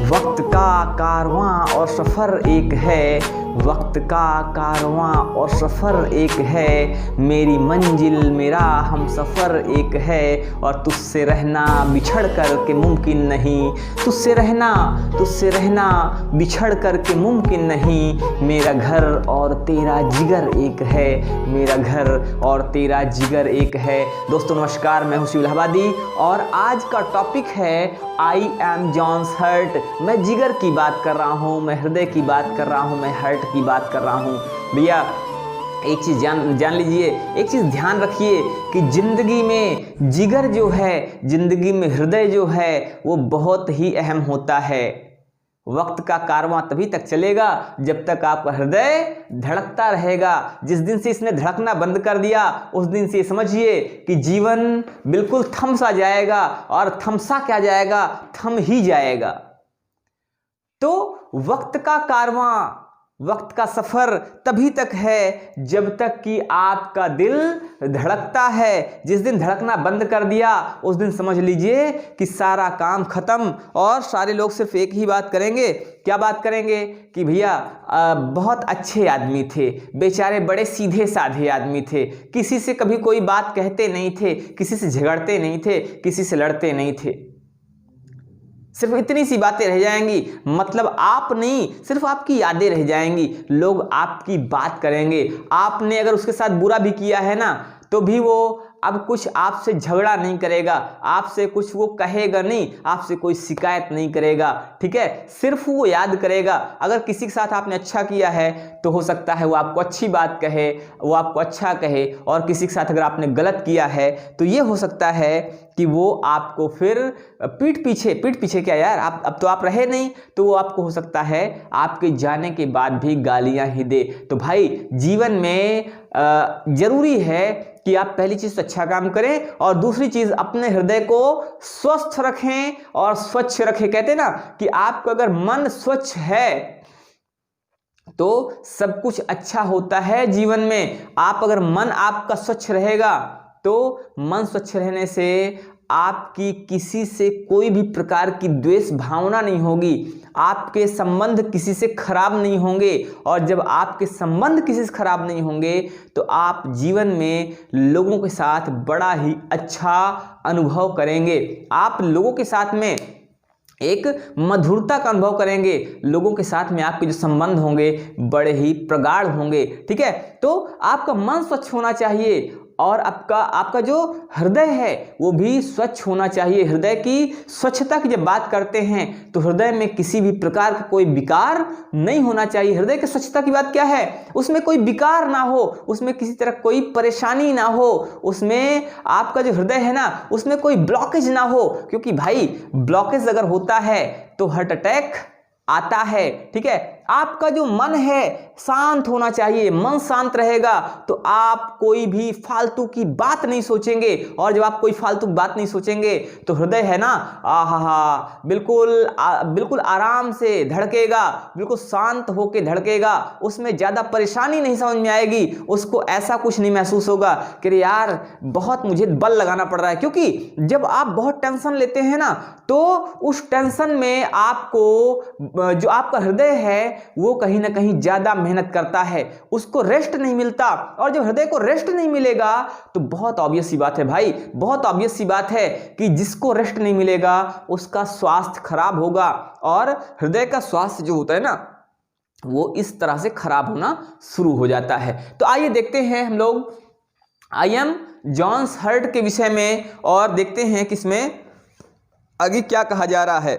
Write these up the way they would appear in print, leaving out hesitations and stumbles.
वक्त का कारवां और सफ़र एक है, वक्त का कारवां और सफ़र एक है, मेरी मंजिल मेरा हम सफ़र एक है, और तुझसे रहना बिछड़ कर के मुमकिन नहीं, तुझसे रहना बिछड़ कर के मुमकिन नहीं, मेरा घर और तेरा जिगर एक है, मेरा घर और तेरा जिगर एक है। दोस्तों नमस्कार, मैं हूं शिव इलाहाबादी और आज का टॉपिक है आई एम जॉन्स हर्ट। मैं जिगर की बात कर रहा हूँ, मैं हृदय की बात कर रहा हूँ, मैं हर्ट की बात कर रहा हूँ। भैया एक चीज़ जान लीजिए, एक चीज़ ध्यान रखिए कि ज़िंदगी में जिगर जो है, ज़िंदगी में हृदय जो है वो बहुत ही अहम होता है। वक्त का कारवां तभी तक चलेगा जब तक आपका हृदय धड़कता रहेगा। जिस दिन से इसने धड़कना बंद कर दिया उस दिन से समझिए कि जीवन बिल्कुल थम सा जाएगा, और थमसा क्या जाएगा, थम ही जाएगा। तो वक्त का कारवां, वक्त का सफर तभी तक है जब तक कि आपका दिल धड़कता है। जिस दिन धड़कना बंद कर दिया उस दिन समझ लीजिए कि सारा काम खत्म। और सारे लोग सिर्फ एक ही बात करेंगे, क्या बात करेंगे कि भैया बहुत अच्छे आदमी थे, बेचारे बड़े सीधे साधे आदमी थे, किसी से कभी कोई बात कहते नहीं थे, किसी से झगड़ते नहीं थे, किसी से लड़ते नहीं थे। सिर्फ इतनी सी बातें रह जाएंगी, मतलब आप नहीं, सिर्फ आपकी यादें रह जाएंगी। लोग आपकी बात करेंगे, आपने अगर उसके साथ बुरा भी किया है ना तो भी वो अब कुछ आपसे झगड़ा नहीं करेगा, आपसे कुछ वो कहेगा नहीं, आपसे कोई शिकायत नहीं करेगा, ठीक है। सिर्फ वो याद करेगा। अगर किसी के साथ आपने अच्छा किया है तो हो सकता है वो आपको अच्छी बात कहे, वो आपको अच्छा कहे, और किसी के साथ अगर आपने गलत किया है तो ये हो सकता है कि वो आपको फिर पीठ पीछे क्या यार, आप अब तो आप रहे नहीं, तो वो आपको हो सकता है आपके जाने के बाद भी गालियां ही दे। तो भाई जीवन में जरूरी है कि आप पहली चीज तो अच्छा काम करें, और दूसरी चीज अपने हृदय को स्वस्थ रखें और स्वच्छ रखें। कहते हैं ना कि आपका अगर मन स्वच्छ है तो सब कुछ अच्छा होता है जीवन में। आप अगर मन आपका स्वच्छ रहेगा तो मन स्वच्छ रहने से आपकी किसी से कोई भी प्रकार की द्वेष भावना नहीं होगी, आपके संबंध किसी से खराब नहीं होंगे, और जब आपके संबंध किसी से खराब नहीं होंगे तो आप जीवन में लोगों के साथ बड़ा ही अच्छा अनुभव करेंगे। आप लोगों के साथ में एक मधुरता का अनुभव करेंगे, लोगों के साथ में आपके जो संबंध होंगे बड़े ही प्रगाढ़ होंगे, ठीक है। तो आपका मन स्वच्छ होना चाहिए, और आपका जो हृदय है वो भी स्वच्छ होना चाहिए। हृदय की स्वच्छता की जब बात करते हैं तो हृदय में किसी भी प्रकार का कोई विकार नहीं होना चाहिए। हृदय की स्वच्छता की बात क्या है, उसमें कोई विकार ना हो, उसमें किसी तरह कोई परेशानी ना हो, उसमें आपका जो हृदय है ना उसमें कोई ब्लॉकेज ना हो, क्योंकि भाई ब्लॉकेज अगर होता है तो हार्ट अटैक आता है, ठीक है। आपका जो मन है शांत होना चाहिए। मन शांत रहेगा तो आप कोई भी फालतू की बात नहीं सोचेंगे, और जब आप कोई फालतू बात नहीं सोचेंगे तो हृदय है ना आहा बिल्कुल आराम से धड़केगा, बिल्कुल शांत होकर धड़केगा, उसमें ज्यादा परेशानी नहीं समझ में आएगी, उसको ऐसा कुछ नहीं महसूस होगा कि यार बहुत मुझे बल लगाना पड़ रहा है। क्योंकि जब आप बहुत टेंशन लेते हैं ना तो उस टेंशन में आपको जो आपका हृदय है वो कहीं ना कहीं ज्यादा मेहनत करता है, उसको रेस्ट नहीं मिलता, और जब हृदय को रेस्ट नहीं मिलेगा तो बहुत ऑब्वियस सी बात है भाई, बहुत ऑब्वियस सी बात है कि जिसको रेस्ट नहीं मिलेगा उसका स्वास्थ्य खराब होगा। और हृदय का स्वास्थ्य जो होता है ना वो इस तरह से खराब होना शुरू हो जाता है। तो आइए देखते हैं हम लोग आई एम जॉन्स हर्ट के विषय में, और देखते हैं कि इसमें आगे क्या कहा जा रहा है।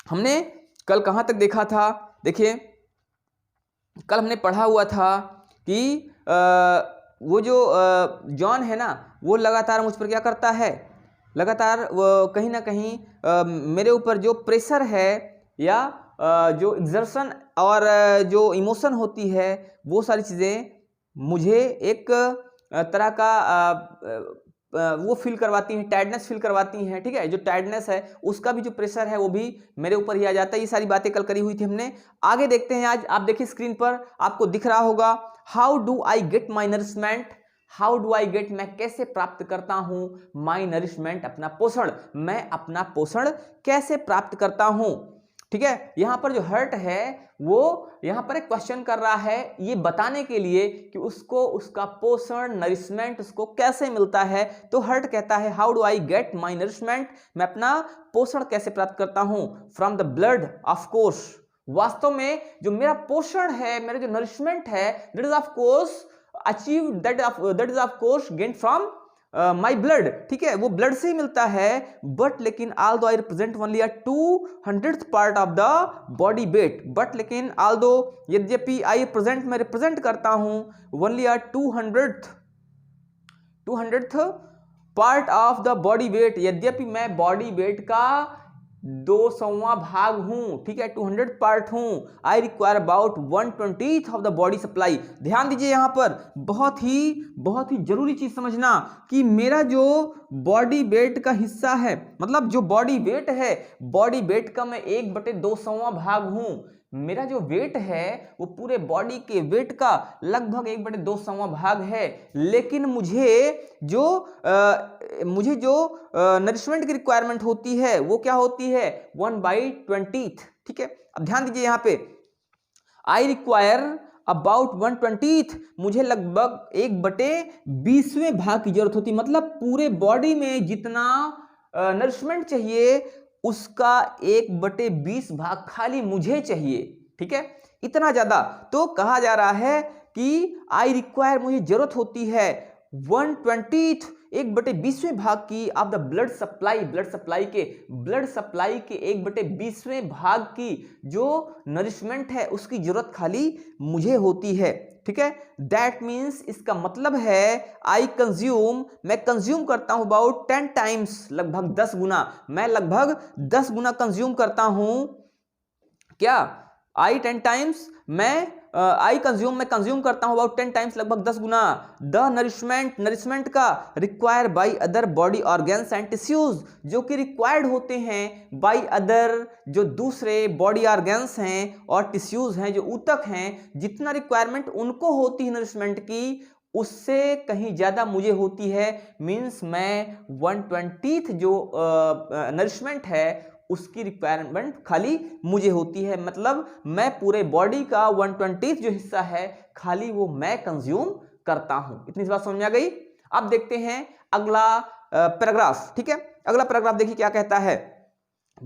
हमने कल कहाँ तक देखा था, देखिए कल हमने पढ़ा हुआ था कि वो जो जॉन है ना वो लगातार मुझ पर क्या करता है, लगातार वो कहीं ना कहीं मेरे ऊपर जो प्रेशर है या जो एग्जर्शन और जो इमोशन होती है वो सारी चीज़ें मुझे एक तरह का वो फील करवाती हैं, टायर्डनेस फील करवाती हैं, ठीक है। जो टायर्डनेस है उसका भी जो प्रेशर है वो भी मेरे ऊपर ही आ जाता है। ये सारी बातें कल करी हुई थी हमने। आगे देखते हैं आज, आप देखिए स्क्रीन पर आपको दिख रहा होगा, how do I get my nourishment, how do I get, मैं कैसे प्राप्त करता हूं माई नरिशमेंट, अपना पोषण, मैं अपना पोषण कैसे प्राप्त करता हूं। ठीक है, यहां पर जो हर्ट है वो यहां पर एक क्वेश्चन कर रहा है ये बताने के लिए कि उसको उसका पोषण नरिशमेंट उसको कैसे मिलता है। तो हर्ट कहता है how do I get my nourishment, मैं अपना पोषण कैसे प्राप्त करता हूं from the blood of course, वास्तव में जो मेरा पोषण है, मेरा जो नरिशमेंट है, that is of course achieve, that is of course gain from my blood. ठीक है, वो ब्लड से ही मिलता है, बट लेकिन although I represent only a 200th part of the body weight, but लेकिन ऑल्दो यद्यपि आई रिप्रेजेंट, मैं रिप्रेजेंट करता हूं only a 200th part of the body weight, यद्यपि मैं बॉडी वेट का 200वां भाग हूं। ठीक है, 200 पार्ट हूं। I require about 1/20 of the body supply. ध्यान दीजिए यहां पर बहुत ही जरूरी चीज समझना कि मेरा जो बॉडी वेट का हिस्सा है, मतलब जो बॉडी वेट है, बॉडी वेट का मैं 1/200वां भाग हूं। मेरा जो वेट है वो पूरे बॉडी के वेट का लगभग 1/200वां भाग है, लेकिन मुझे जो नरिशमेंट की रिक्वायरमेंट होती है वो क्या होती है 1/20। ठीक है, अब ध्यान दीजिए यहां पे आई रिक्वायर अबाउट 1/20, मुझे लगभग 1/20वें भाग की जरूरत होती, मतलब पूरे बॉडी में जितना नरिशमेंट चाहिए उसका 1/20 भाग खाली मुझे चाहिए। ठीक है, इतना ज्यादा। तो कहा जा रहा है कि आई रिक्वायर, मुझे जरूरत होती है 1/20 1/20वें भाग की of the blood supply, blood supply के 1/20वें भाग की जो नरिशमेंट है उसकी जरूरत खाली मुझे होती है। ठीक है, दैट मीन्स, इसका मतलब है आई कंज्यूम, मैं कंज्यूम करता हूं अबाउट 10 टाइम्स, लगभग 10 गुना, मैं लगभग 10 गुना कंज्यूम करता हूं। क्या आई 10 टाइम्स, मैं कंज्यूम करता हूं अबाउट 10 टाइम्स, लगभग 10 गुना द नरिशमेंट का required by other body organs and tissues, जो कि रिक्वायर्ड होते हैं बाय अदर, जो दूसरे बॉडी ऑर्गन्स हैं और टिश्यूज हैं, जो ऊतक हैं, जितना रिक्वायरमेंट उनको होती है नरिशमेंट की उससे कहीं ज्यादा मुझे होती है। मींस मैं 1/20 जो नरिशमेंट है उसकी रिक्वायरमेंट खाली मुझे होती है, मतलब मैं पूरे बॉडी का 1/20 जो हिस्सा है खाली वो मैं कंज्यूम करता हूं। इतनी बात समझ में आ गई। अब देखते हैं अगला पैराग्राफ। ठीक है, अगला पैराग्राफ देखिए क्या कहता है।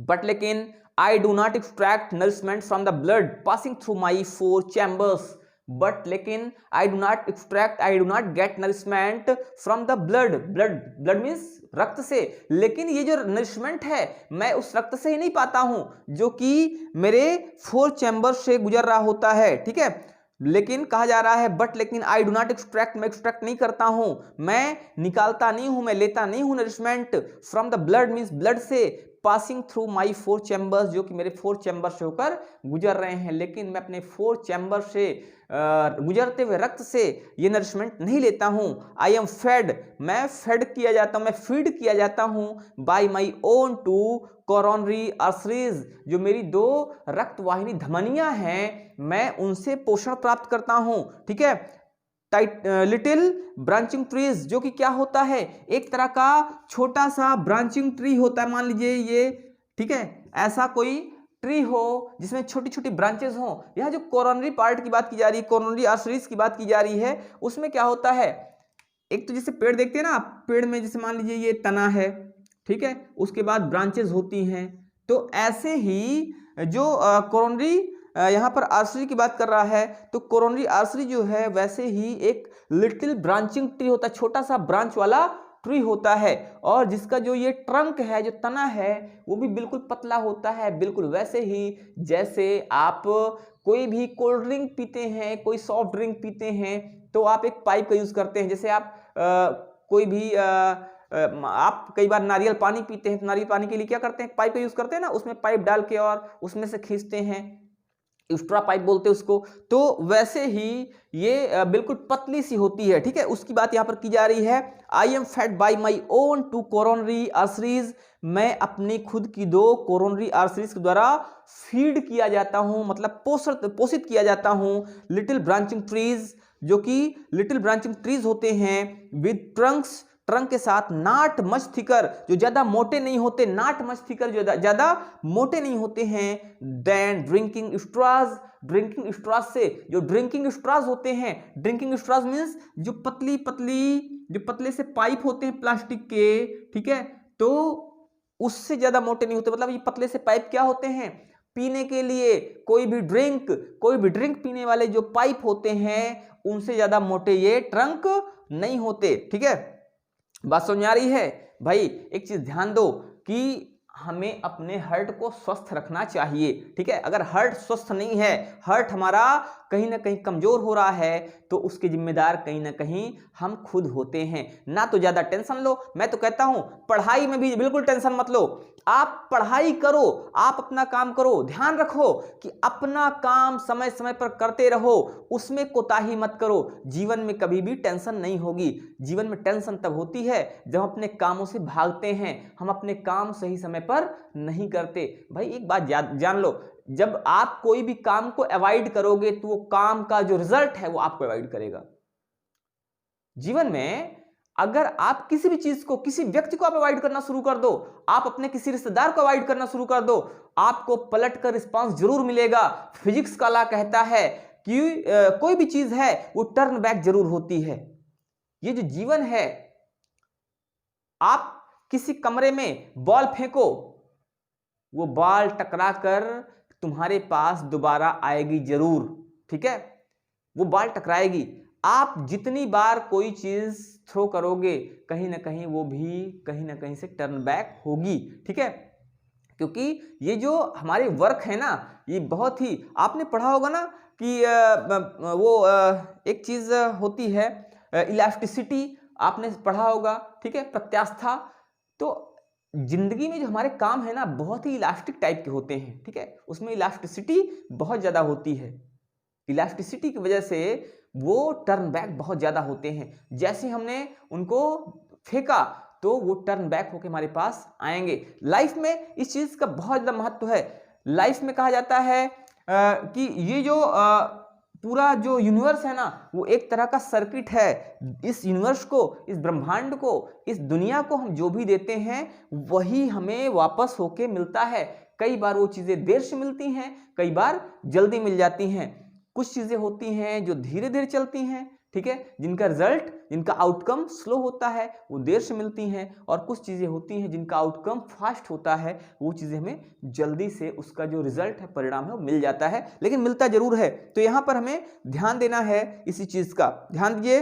बट लेकिन I do not extract nourishment from the blood passing through my 4 chambers, but लेकिन I do not get nourishment from the blood means रक्त से, लेकिन ये जो नरिशमेंट है मैं उस रक्त से ही नहीं पाता हूं जो कि मेरे 4 चैम्बर से गुजर रहा होता है। ठीक है, लेकिन कहा जा रहा है बट लेकिन आई डू नॉट एक्सट्रैक्ट, मैं एक्सट्रैक्ट नहीं करता हूं, मैं निकालता नहीं हूं, मैं लेता नहीं हूं nourishment from the blood means blood से, पासिंग थ्रू माई 4 चैम्बर्स, जो कि मेरे 4 चैम्बर से होकर गुजर रहे हैं, लेकिन मैं अपने 4 चैम्बर से गुजरते हुए रक्त से ये नरिशमेंट नहीं लेता हूं। आई एम फेड, मैं फेड किया जाता हूं, मैं फीड किया जाता हूं bye my own 2 coronary arteries, जो मेरी 2 रक्तवाहिनी धमनियां हैं मैं उनसे पोषण प्राप्त करता हूं। ठीक है, लिटिल ब्रांचिंग ट्रीज, जो कि क्या होता है एक तरह का छोटा सा ब्रांचिंग ट्री होता है, मान लीजिए ये। ठीक है, ऐसा कोई ट्री हो जिसमें छोटी छोटी ब्रांचेस हो। यह जो कोरोनरी पार्ट की बात की जा रही है, कोरोनरी आर्टरीज की बात की जा रही है, उसमें क्या होता है, एक तो जैसे पेड़ देखते हैं ना, पेड़ में जैसे मान लीजिए ये तना है, ठीक है, उसके बाद ब्रांचेस होती हैं, तो ऐसे ही जो कोरोनरी यहां पर आर्टरी की बात कर रहा है, तो कोरोनरी आर्टरी जो है वैसे ही एक लिटिल ब्रांचिंग ट्री होता है, छोटा सा ब्रांच वाला ट्री होता है, और जिसका जो ये ट्रंक है, जो तना है, वो भी बिल्कुल पतला होता है, बिल्कुल वैसे ही जैसे आप कोई भी कोल्ड ड्रिंक पीते हैं, कोई सॉफ्ट ड्रिंक पीते हैं, तो आप एक पाइप का यूज करते हैं। जैसे आप कोई भी आप कई बार नारियल पानी पीते हैं, तो नारियल पानी के लिए क्या करते हैं, पाइप का यूज करते हैं ना, उसमें पाइप डाल के और उसमें से खींचते हैं, एक्स्ट्रा पाइप बोलते हैं उसको। तो वैसे ही ये बिल्कुल पतली सी होती है। ठीक है, उसकी बात यहां पर की जा रही है। I am fed by my own 2 coronary arteries, मैं अपनी खुद की 2 कोरोनरी आर्टरीज के द्वारा फीड किया जाता हूं, मतलब पोषित किया जाता हूं। लिटिल ब्रांचिंग ट्रीज जो कि लिटिल ब्रांचिंग ट्रीज होते हैं विद ट्रंक्स, ट्रंक के साथ नॉट मच थिकर, जो ज्यादा मोटे नहीं होते, नॉट मच थिकर, जो ज्यादा मोटे नहीं होते हैं, then drinking straws, drinking straws से, जो ड्रिंकिंग स्ट्रॉज होते हैं, ड्रिंकिंग स्ट्रॉज मींस जो पतली पतली, जो पतले से पाइप होते हैं प्लास्टिक के, ठीक है, तो उससे ज्यादा मोटे नहीं होते, मतलब ये पतले से पाइप क्या होते हैं, पीने के लिए कोई भी ड्रिंक पीने वाले जो पाइप होते हैं उनसे ज्यादा मोटे ये ट्रंक नहीं होते, ठीक है। बात समझ आ रही है भाई। एक चीज ध्यान दो कि हमें अपने हार्ट को स्वस्थ रखना चाहिए, ठीक है। अगर हार्ट स्वस्थ नहीं है, हार्ट हमारा कहीं ना कहीं कमजोर हो रहा है, तो उसके जिम्मेदार कहीं ना कहीं हम खुद होते हैं। ना तो ज्यादा टेंशन लो, मैं तो कहता हूं पढ़ाई में भी बिल्कुल टेंशन मत लो, आप पढ़ाई करो, आप अपना काम करो, ध्यान रखो कि अपना काम समय समय पर करते रहो, उसमें कोताही मत करो। जीवन में कभी भी टेंशन नहीं होगी। जीवन में टेंशन तब होती है जब अपने कामों से भागते हैं, हम अपने काम सही समय पर नहीं करते। भाई एक बात जान लो, जब आप कोई भी काम को अवॉइड करोगे तो वो काम का जो रिजल्ट है वो आपको अवॉइड करेगा। जीवन में अगर आप किसी भी चीज को, किसी व्यक्ति को आप अवॉइड करना शुरू कर दो, आप अपने किसी रिश्तेदार को अवॉइड करना शुरू कर दो, आपको पलट कर रिस्पॉन्स जरूर मिलेगा। फिजिक्स का लॉ कहता है कि कोई भी चीज है वो टर्न बैक जरूर होती है। ये जो जीवन है, आप किसी कमरे में बॉल फेंको, वो बॉल टकरा कर तुम्हारे पास दोबारा आएगी जरूर, ठीक है, वो बॉल टकराएगी। आप जितनी बार कोई चीज थ्रो करोगे, कहीं ना कहीं वो भी कहीं ना कहीं से टर्न बैक होगी, ठीक है। क्योंकि ये जो हमारे वर्क है ना, ये बहुत ही, आपने पढ़ा होगा ना कि एक चीज होती है इलास्टिसिटी, आपने पढ़ा होगा, ठीक है, प्रत्यास्था। तो जिंदगी में जो हमारे काम है ना, बहुत ही इलास्टिक टाइप के होते हैं, ठीक है, उसमें इलास्टिसिटी बहुत ज्यादा होती है। इलास्टिसिटी की वजह से वो टर्न बैक बहुत ज्यादा होते हैं। जैसे हमने उनको फेंका तो वो टर्न बैक होकर हमारे पास आएंगे। लाइफ में इस चीज का बहुत ज्यादा महत्व है। लाइफ में कहा जाता है कि ये जो पूरा जो यूनिवर्स है ना, वो एक तरह का सर्किट है। इस यूनिवर्स को, इस ब्रह्मांड को, इस दुनिया को हम जो भी देते हैं वही हमें वापस होके मिलता है। कई बार वो चीजें देर से मिलती हैं, कई बार जल्दी मिल जाती हैं। कुछ चीजें होती हैं जो धीरे धीरे चलती हैं, ठीक है, जिनका रिजल्ट, जिनका आउटकम स्लो होता है, वो देर से मिलती हैं। और कुछ चीजें होती हैं जिनका आउटकम फास्ट होता है, वो चीजें हमें जल्दी से उसका जो रिजल्ट है, परिणाम है, वो मिल जाता है, लेकिन मिलता जरूर है। तो यहां पर हमें ध्यान देना है इसी चीज का। ध्यान दीजिए,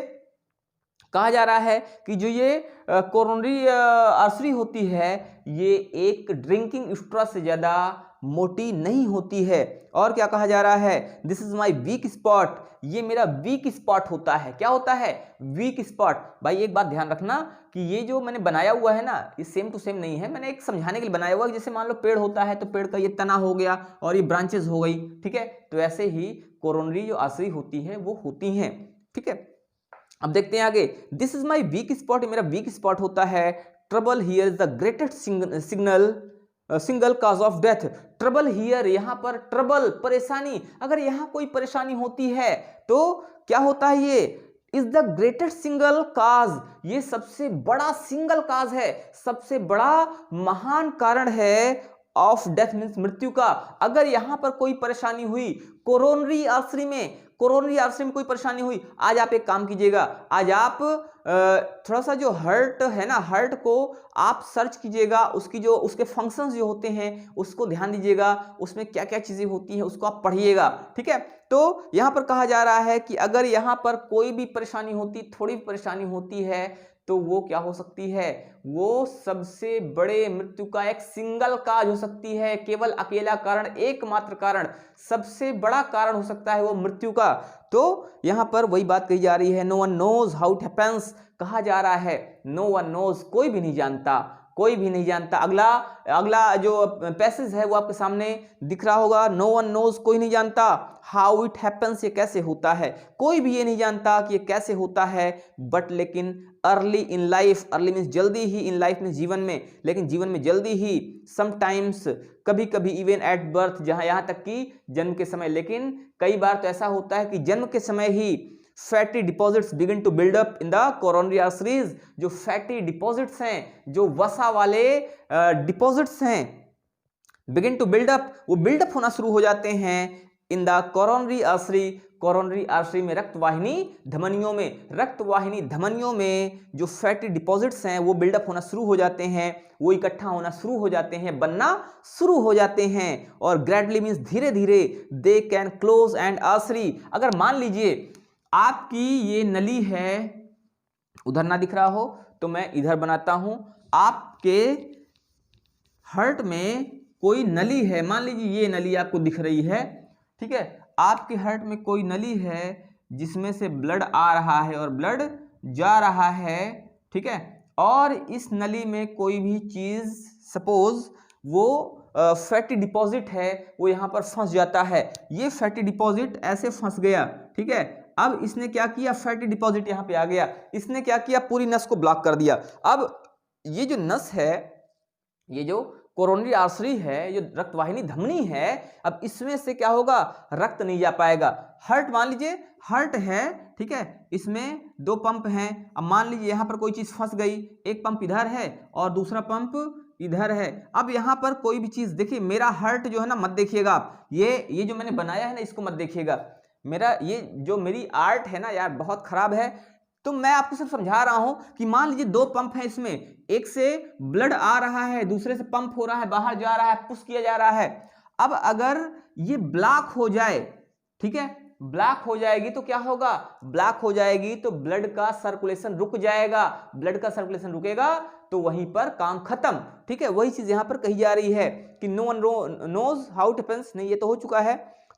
कहा जा रहा है कि जो ये कोरोनरी आर्टरी होती है, ये एक ड्रिंकिंग स्ट्रॉ से ज्यादा मोटी नहीं होती है। और क्या कहा जा रहा है, this is my week spot, ये मेरा वीक स्पॉट होता है। क्या होता है? Week spot. भाई एक बात ध्यान रखना कि ये जो मैंने बनाया हुआ है ना, ये सेम टू सेम नहीं है, मैंने एक समझाने के लिए बनाया हुआ है। जैसे मान लो पेड़ होता है तो पेड़ का ये तना हो गया और ये ब्रांचेस हो गई, ठीक है, तो ऐसे ही कोरोनरी जो आर्टरी होती है वो होती हैं, ठीक है। अब देखते हैं आगे, this is my week spot, मेरा वीक स्पॉट होता है। Trouble here is the greatest single cause of death. Trouble here, यहां पर ट्रबल, परेशानी, अगर यहां कोई परेशानी होती है तो क्या होता है, ये इज द ग्रेटेस्ट सिंगल काज, ये सबसे बड़ा सिंगल काज है, सबसे बड़ा महान कारण है ऑफ डेथ मीन्स मृत्यु का। अगर यहां पर कोई परेशानी हुई, कोरोनरी आर्टरी में कोई परेशानी हुई, आज आप एक काम कीजिएगा, आज आप थोड़ा सा जो हार्ट है ना, हार्ट को आप सर्च कीजिएगा, उसके फंक्शंस जो होते हैं उसको ध्यान दीजिएगा, उसमें क्या क्या चीजें होती हैं उसको आप पढ़िएगा, ठीक है। तो यहां पर कहा जा रहा है कि अगर यहां पर कोई भी परेशानी होती, थोड़ी भी परेशानी होती है, तो वो क्या हो सकती है, वो सबसे बड़े मृत्यु का एक सिंगल काज हो सकती है। केवल अकेला कारण, एकमात्र कारण, सबसे बड़ा कारण हो सकता है वो मृत्यु का। तो यहां पर वही बात कही जा रही है, no one knows how it happens, कहा जा रहा है नो वन नोज, कोई भी नहीं जानता, कोई भी नहीं जानता। अगला जो पैसेज है वो आपके सामने दिख रहा होगा, नो वन नोज, कोई नहीं जानता, हाउ इट हैपेंस, ये कैसे होता है, कोई भी ये नहीं जानता कि ये कैसे होता है। बट लेकिन early in life, early means जल्दी ही, इन लाइफ में जीवन में, लेकिन जीवन में जल्दी ही, समटाइम्स कभी कभी, इवन एट बर्थ, जहां यहां तक कि जन्म के समय, लेकिन कई बार तो ऐसा होता है कि जन्म के समय ही, fatty deposits begin to build up in the coronary arteries. जो फैटी डिपॉजिट्स हैं, जो वसा वाले डिपॉजिट्स हैं, बिगिन टू बिल्ड अप, वो बिल्डअप होना शुरू हो जाते हैं in the coronary artery. Coronary artery में रक्तवाहिनी धमनियों में, रक्तवाहिनी धमनियों में जो फैटी डिपॉजिट्स हैं वो बिल्डअप होना शुरू हो जाते हैं, वो इकट्ठा होना शुरू हो जाते हैं, बनना शुरू हो जाते हैं। और ग्रेजुअली मींस धीरे धीरे दे कैन क्लोज एंड आर्टरी। अगर मान लीजिए आपकी ये नली है, उधर ना दिख रहा हो तो मैं इधर बनाता हूं। आपके हार्ट में कोई नली है, मान लीजिए ये नली आपको दिख रही है, ठीक है। आपके हार्ट में कोई नली है जिसमें से ब्लड आ रहा है और ब्लड जा रहा है, ठीक है। और इस नली में कोई भी चीज, सपोज वो फैटी डिपॉजिट है, वो यहाँ पर फंस जाता है। ये फैटी डिपॉजिट ऐसे फंस गया, ठीक है। अब इसने क्या किया, फैटी डिपॉजिट यहाँ पे आ गया, इसने क्या किया, पूरी नस को ब्लॉक कर दिया। अब ये जो नस है, ये जो कोरोनरी आर्टरी है, जो रक्तवाहिनी धमनी है, अब इसमें से क्या होगा, रक्त नहीं जा पाएगा। हार्ट, मान लीजिए हार्ट है, ठीक है, इसमें दो पंप हैं। अब मान लीजिए यहाँ पर कोई चीज फंस गई, एक पंप इधर है और दूसरा पंप इधर है। अब यहाँ पर कोई भी चीज, देखिए मेरा हार्ट जो है ना, मत देखिएगा आप, ये जो मैंने बनाया है ना, इसको मत देखिएगा। मेरा ये जो मेरी आर्ट है ना यार, बहुत खराब है। तो मैं आपको सिर्फ समझा रहा हूं कि मान लीजिए दो पंप हैं, इसमें एक से ब्लड आ रहा है, दूसरे से पंप हो रहा है, बाहर जा रहा है, पुश किया जा रहा है। अब अगर ये ब्लॉक हो जाए, ठीक है, ब्लॉक हो जाएगी तो क्या होगा, ब्लॉक हो जाएगी तो ब्लड का सर्कुलेशन रुक जाएगा। ब्लड का सर्कुलेशन रुकेगा तो वहीं पर काम खत्म, ठीक है। वही चीज यहां पर कही जा रही है कि no one knows how it happens, नहीं ये तो हो चुका है।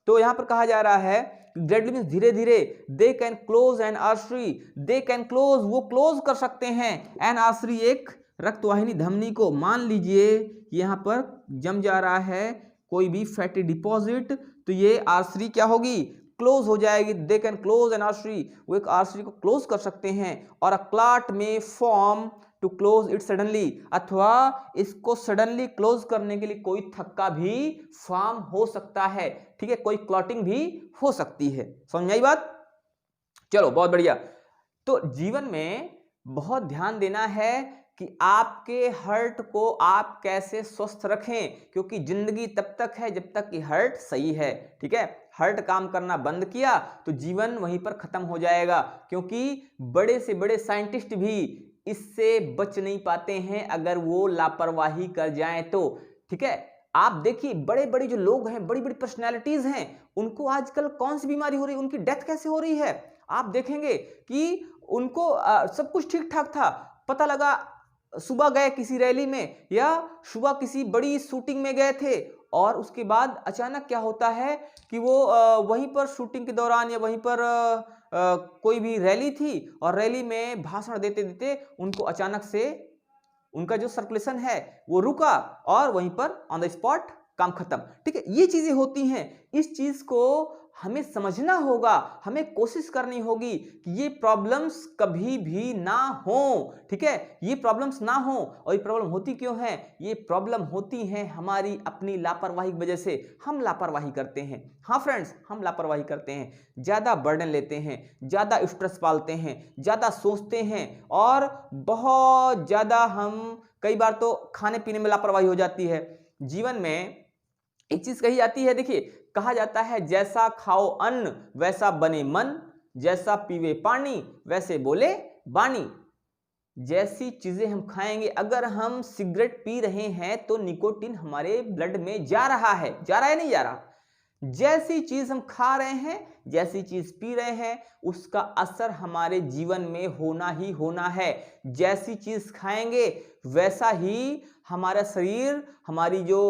तो यहां पर कहा जा रहा है ग्रेजुअली मींस धीरे धीरे, दे can close an artery, they can close, वो क्लोज कर सकते हैं एन आर्टरी, एक रक्तवाहिनी धमनी को। मान लीजिए यहां पर जम जा रहा है कोई भी फैटी डिपॉजिट, तो ये आर्टरी क्या होगी, क्लोज हो जाएगी। They can close an artery, वो एक आर्टरी को क्लोज कर सकते हैं। और a clot may form to close it suddenly, अथवा इसको सडनली क्लोज करने के लिए कोई थक्का भी फॉर्म हो सकता है, ठीक है, कोई क्लॉटिंग भी हो सकती है। समझ में आई बात? चलो बहुत बढ़िया। तो जीवन में बहुत ध्यान देना है कि आपके हार्ट को आप कैसे स्वस्थ रखें, क्योंकि जिंदगी तब तक है जब तक कि हार्ट सही है, ठीक है। हार्ट काम करना बंद किया तो जीवन वहीं पर खत्म हो जाएगा, क्योंकि बड़े से बड़े साइंटिस्ट भी इससे बच नहीं पाते हैं अगर वो लापरवाही कर जाएं तो, ठीक है। आप देखिए बड़े बड़े जो लोग हैं, बड़ी बड़ी पर्सनैलिटीज हैं, उनको आजकल कौन सी बीमारी हो रही है, उनकी डेथ कैसे हो रही है। आप देखेंगे कि उनको सब कुछ ठीक ठाक था, पता लगा सुबह गए किसी रैली में या सुबह किसी बड़ी शूटिंग में गए थे, और उसके बाद अचानक क्या होता है कि वो वहीं पर शूटिंग के दौरान या वहीं पर कोई भी रैली थी और रैली में भाषण देते देते उनको अचानक से उनका जो सर्कुलेशन है वो रुका और वहीं पर ऑन द स्पॉट काम खत्म, ठीक है। ये चीजें होती हैं, इस चीज को हमें समझना होगा, हमें कोशिश करनी होगी कि ये प्रॉब्लम्स कभी भी ना हो, ठीक है, ये प्रॉब्लम्स ना हो। और ये प्रॉब्लम होती क्यों है, ये प्रॉब्लम होती है हमारी अपनी लापरवाही की वजह से। हम लापरवाही करते हैं, हाँ फ्रेंड्स, हम लापरवाही करते हैं, ज्यादा बर्डन लेते हैं, ज्यादा स्ट्रेस पालते हैं, ज्यादा सोचते हैं, और बहुत ज्यादा हम कई बार तो खाने पीने में लापरवाही हो जाती है। जीवन में एक चीज कही जाती है, देखिए कहा जाता है जैसा खाओ अन्न वैसा बने मन, जैसा पीवे पानी वैसे बोले बानी। जैसी चीजें हम खाएंगे, अगर हम सिगरेट पी रहे हैं तो निकोटीन हमारे ब्लड में जा रहा है नहीं जा रहा। जैसी चीज हम खा रहे हैं, जैसी चीज पी रहे हैं, उसका असर हमारे जीवन में होना ही होना है। जैसी चीज खाएंगे वैसा ही हमारा शरीर, हमारी जो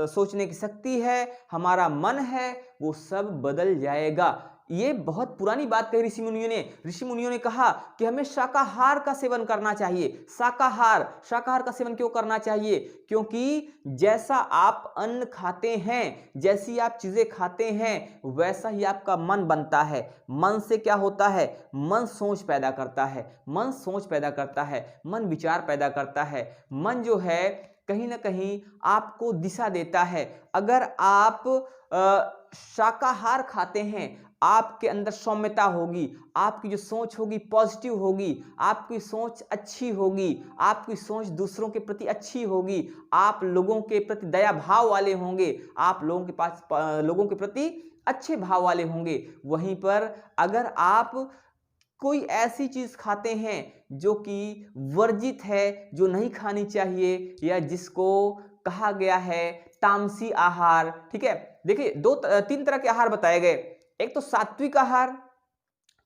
सोचने की शक्ति है, हमारा मन है, वो सब बदल जाएगा। ये बहुत पुरानी बात कही ऋषि मुनियों ने कहा कि हमें शाकाहार का सेवन करना चाहिए। शाकाहार का सेवन क्यों करना चाहिए? क्योंकि जैसा आप अन्न खाते हैं, जैसी आप चीजें खाते हैं, वैसा ही आपका मन बनता है। मन से क्या होता है? मन सोच पैदा करता है, मन विचार पैदा करता है। मन जो है कहीं ना कहीं आपको दिशा देता है। अगर आप शाकाहार खाते हैं, आपके अंदर सौम्यता होगी, आपकी जो सोच होगी पॉजिटिव होगी, आपकी सोच अच्छी होगी, आपकी सोच दूसरों के प्रति अच्छी होगी, आप लोगों के प्रति दया भाव वाले होंगे, आप लोगों के पास लोगों के प्रति अच्छे भाव वाले होंगे। वहीं पर अगर आप कोई ऐसी चीज खाते हैं जो कि वर्जित है, जो नहीं खानी चाहिए, या जिसको कहा गया है तामसी आहार, ठीक है। देखिए तीन तरह के आहार बताए गए, एक तो सात्विक आहार,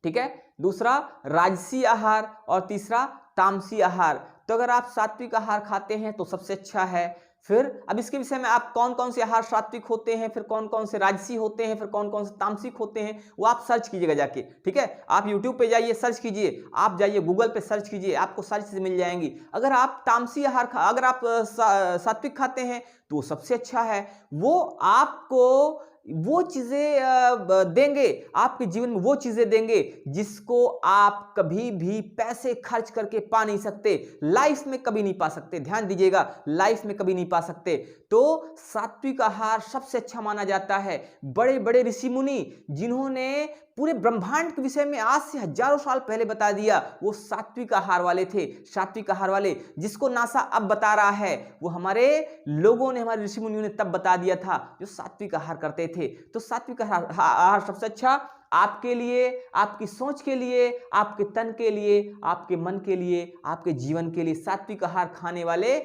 ठीक है, दूसरा राजसी आहार और तीसरा तामसी आहार। तो अगर आप सात्विक आहार खाते हैं तो सबसे अच्छा है। फिर अब इसके विषय में आप कौन कौन से आहार सात्विक होते हैं, फिर कौन कौन से राजसी होते हैं, फिर कौन कौन से तामसिक होते हैं, वो आप सर्च कीजिएगा जाके, ठीक है। आप YouTube पे जाइए, सर्च कीजिए, आप जाइए गूगल पे सर्च कीजिए, आपको सारी चीजें मिल जाएंगी। अगर आप तामसी आहार अगर आप सात्विक खाते हैं तो सबसे अच्छा है। वो आपको वो चीजें देंगे, आपके जीवन में वो चीजें देंगे जिसको आप कभी भी पैसे खर्च करके पा नहीं सकते, लाइफ में कभी नहीं पा सकते। ध्यान दीजिएगा, लाइफ में कभी नहीं पा सकते। तो सात्विक आहार सबसे अच्छा माना जाता है। बड़े बड़े ऋषि मुनि जिन्होंने पूरे ब्रह्मांड के विषय में आज से हजारों साल पहले बता दिया, वो सात्विक आहार वाले थे। सात्विक आहार वाले जिसको नासा अब बता रहा है, वो हमारे लोगों ने, हमारे ऋषि मुनियों ने तब बता दिया था, जो सात्विक आहार करते थे। तो सात्विक आहार सबसे अच्छा आपके लिए, आपकी सोच के लिए, आपके तन के लिए, आपके मन के लिए, आपके जीवन के लिए। सात्विक आहार खाने वाले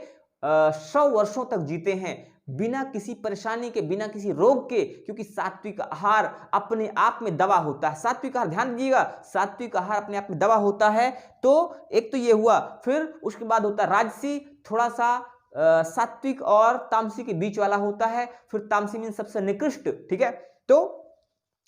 100 वर्षों तक जीते हैं बिना किसी परेशानी के, बिना किसी रोग के, क्योंकि सात्विक आहार अपने आप में दवा होता है। सात्विक आहार, ध्यान दीजिएगा, सात्विक आहार अपने आप में दवा होता है। तो एक तो ये हुआ, फिर उसके बाद होता है राजसी, थोड़ा सा सात्विक और तामसी के बीच वाला होता है, फिर तामसी मीन सबसे निकृष्ट, ठीक है। तो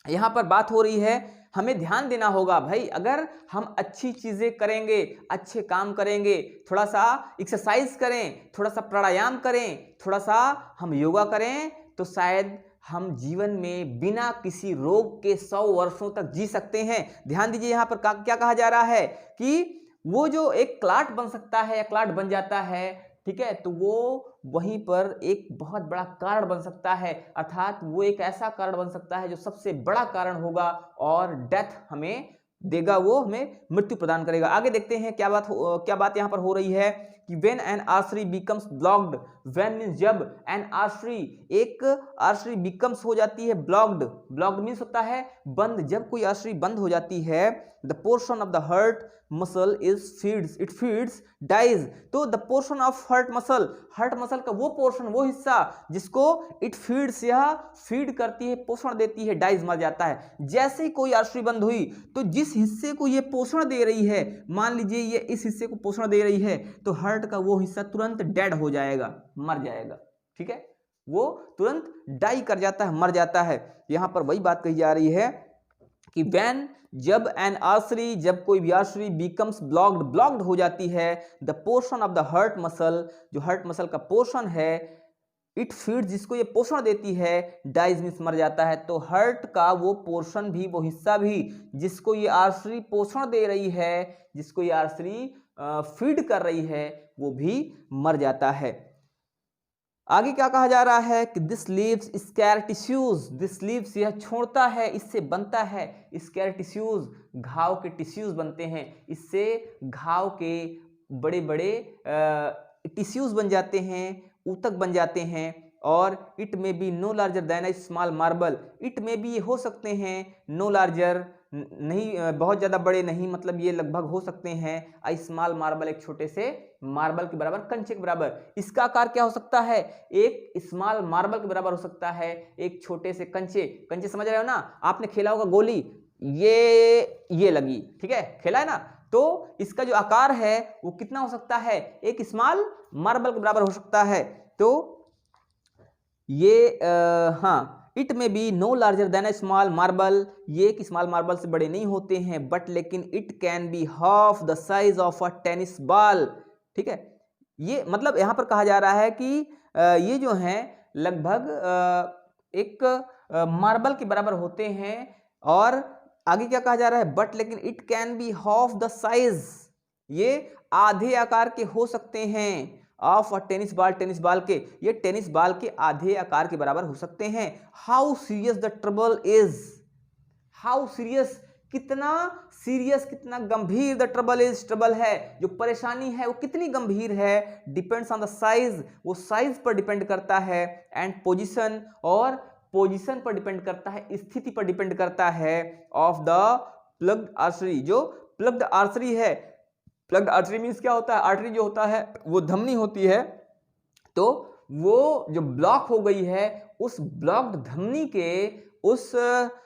यहां पर बात हो रही है, हमें ध्यान देना होगा भाई, अगर हम अच्छी चीजें करेंगे, अच्छे काम करेंगे, थोड़ा सा एक्सरसाइज करें, थोड़ा सा प्राणायाम करें, थोड़ा सा हम योगा करें, तो शायद हम जीवन में बिना किसी रोग के 100 वर्षों तक जी सकते हैं। ध्यान दीजिए, यहां पर क्या कहा जा रहा है कि वो जो एक क्लाट बन सकता है या क्लाट बन जाता है, ठीक है, तो वो वहीं पर एक बहुत बड़ा कारण बन सकता है, अर्थात वो एक ऐसा कारण बन सकता है जो सबसे बड़ा कारण होगा और डेथ हमें देगा, वो हमें मृत्यु प्रदान करेगा। आगे देखते हैं क्या बात यहां पर हो रही है कि when an artery becomes blocked, when means जब, एन आर्टरी एक आर्टरी बिकम्स हो जाती है ब्लॉक्ड, ब्लॉक्ड मींस होता है बंद, जब कोई आर्टरी बंद हो जाती है, the portion of the heart muscle is feeds, it feeds dies. तो the portion of heart muscle का वो पोर्शन, वो हिस्सा जिसको इट फीड्स, यह फीड करती है, पोषण देती है, डाइज मर जाता है। जैसे ही कोई आर्टरी बंद हुई, तो जिस हिस्से को ये पोषण दे रही है, मान लीजिए ये इस हिस्से को पोषण दे रही है, तो हार्ट का वो हिस्सा तुरंत डेड हो जाएगा, मर जाएगा, ठीक है, वो तुरंत डाई कर जाता है, मर जाता है। यहां पर वही बात कही जा रही है कि व्हेन, जब एन आर्टरी, जब कोई भी आर्टरी बिकम्स ब्लॉक्ड, ब्लॉक्ड हो जाती है, the portion of the heart muscle, जो हार्ट मसल का पोर्शन है, इट फीड, जिसको ये पोषण देती है, डाइज मींस मर जाता है। तो हार्ट का वो पोर्शन भी, वो हिस्सा भी जिसको ये आर्टरी पोषण दे रही है, जिसको ये आर्टरी फीड कर रही है, वो भी मर जाता है। आगे क्या कहा जा रहा है कि this leaves scare tissues, this leaves, यह छोड़ता है, इससे बनता है स्कैर टिश्यूज, घाव के टिश्यूज बनते हैं, इससे घाव के बड़े बड़े टिश्यूज बन जाते हैं, ऊतक बन जाते हैं। और इट में be no larger than A small marble, it में भी ये हो सकते हैं, नो लार्जर नहीं, बहुत ज़्यादा बड़े नहीं, मतलब ये लगभग हो सकते हैं, आई स्मॉल मार्बल, एक छोटे से मार्बल के बराबर, कंचे के बराबर। इसका आकार क्या हो सकता है, एक स्मॉल मार्बल के बराबर हो सकता है, एक छोटे से कंचे, कंचे समझ रहे हो ना, आपने खेला होगा गोली, ये लगी, ठीक है, खेला है ना, तो इसका जो आकार है वो कितना हो सकता है, एक स्मॉल मार्बल के बराबर हो सकता है। तो ये हाँ, इट में be no larger than A small marble, ये एक स्मॉल मार्बल से बड़े नहीं होते हैं, बट लेकिन it can be half the size of a tennis ball, ठीक है। ये मतलब यहां पर कहा जा रहा है कि ये जो है लगभग एक मार्बल के बराबर होते हैं। और आगे क्या कहा जा रहा है, बट लेकिन it can be half the size, ये आधे आकार के हो सकते हैं, ऑफ अ टेनिस बॉल के, ये टेनिस बॉल के आधे आकार के बराबर हो सकते हैं। How serious the trouble is, how serious, कितना सीरियस, कितना गंभीर द ट्रबल इज, ट्रबल है, जो परेशानी है वो कितनी गंभीर है, डिपेंड्स ऑन द साइज, वो साइज पर डिपेंड करता है, एंड पोजीशन, और पोजीशन पर डिपेंड करता है, स्थिति पर डिपेंड करता है, ऑफ द प्लग्ड आर्टरी, जो प्लग्ड आर्टरी है। प्लग्ड आर्टरी मींस क्या होता है, आर्टरी जो होता है वो धमनी होती है, तो वो जो ब्लॉक हो गई है उस ब्लॉक्ड धमनी के उस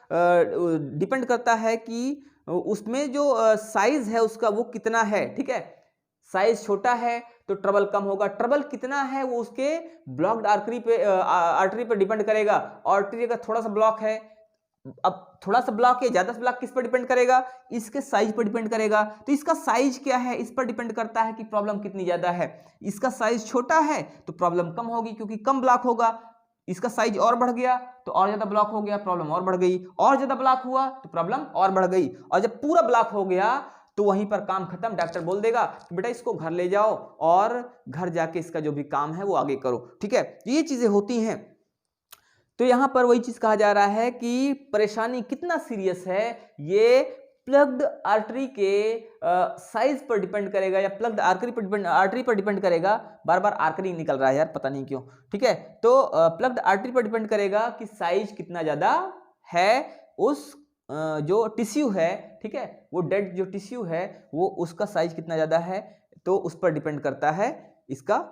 डिपेंड करता है कि उसमें जो साइज है उसका वो कितना है, ठीक है। साइज छोटा है तो ट्रबल कम होगा, ट्रबल कितना है वो उसके ब्लॉक्ड आर्टरी पे डिपेंड करेगा। आर्टरी अगर थोड़ा सा ब्लॉक है, अब थोड़ा सा ब्लॉक है, ज्यादा सा ब्लॉक किस पर डिपेंड करेगा, इसके साइज पर डिपेंड करेगा। तो इसका साइज क्या है, इस पर डिपेंड करता है कि प्रॉब्लम कितनी ज्यादा है। इसका साइज छोटा है तो प्रॉब्लम कम होगी क्योंकि कम ब्लॉक होगा। इसका साइज और बढ़ गया तो और ज्यादा ब्लॉक हो गया, प्रॉब्लम और बढ़ गई, और ज्यादा ब्लॉक हुआ तो प्रॉब्लम और बढ़ गई, और जब पूरा ब्लॉक हो गया तो वहीं पर काम खत्म। डॉक्टर बोल देगा कि बेटा इसको घर ले जाओ और घर जाके इसका जो भी काम है वो आगे करो, ठीक है। ये चीजें होती हैं। तो यहां पर वही चीज कहा जा रहा है कि परेशानी कितना सीरियस है, ये प्लग्ड आर्टरी के साइज पर डिपेंड करेगा, या प्लग्ड आर्टरी पर डिपेंड करेगा। बार बार आर्टरी निकल रहा है यार, पता नहीं क्यों, ठीक है। तो प्लग्ड आर्टरी पर डिपेंड करेगा कि साइज कितना ज्यादा है, उस जो टिश्यू है, ठीक है, वो डेड जो टिश्यू है वो उसका साइज कितना ज्यादा है, तो उस पर डिपेंड करता है इसका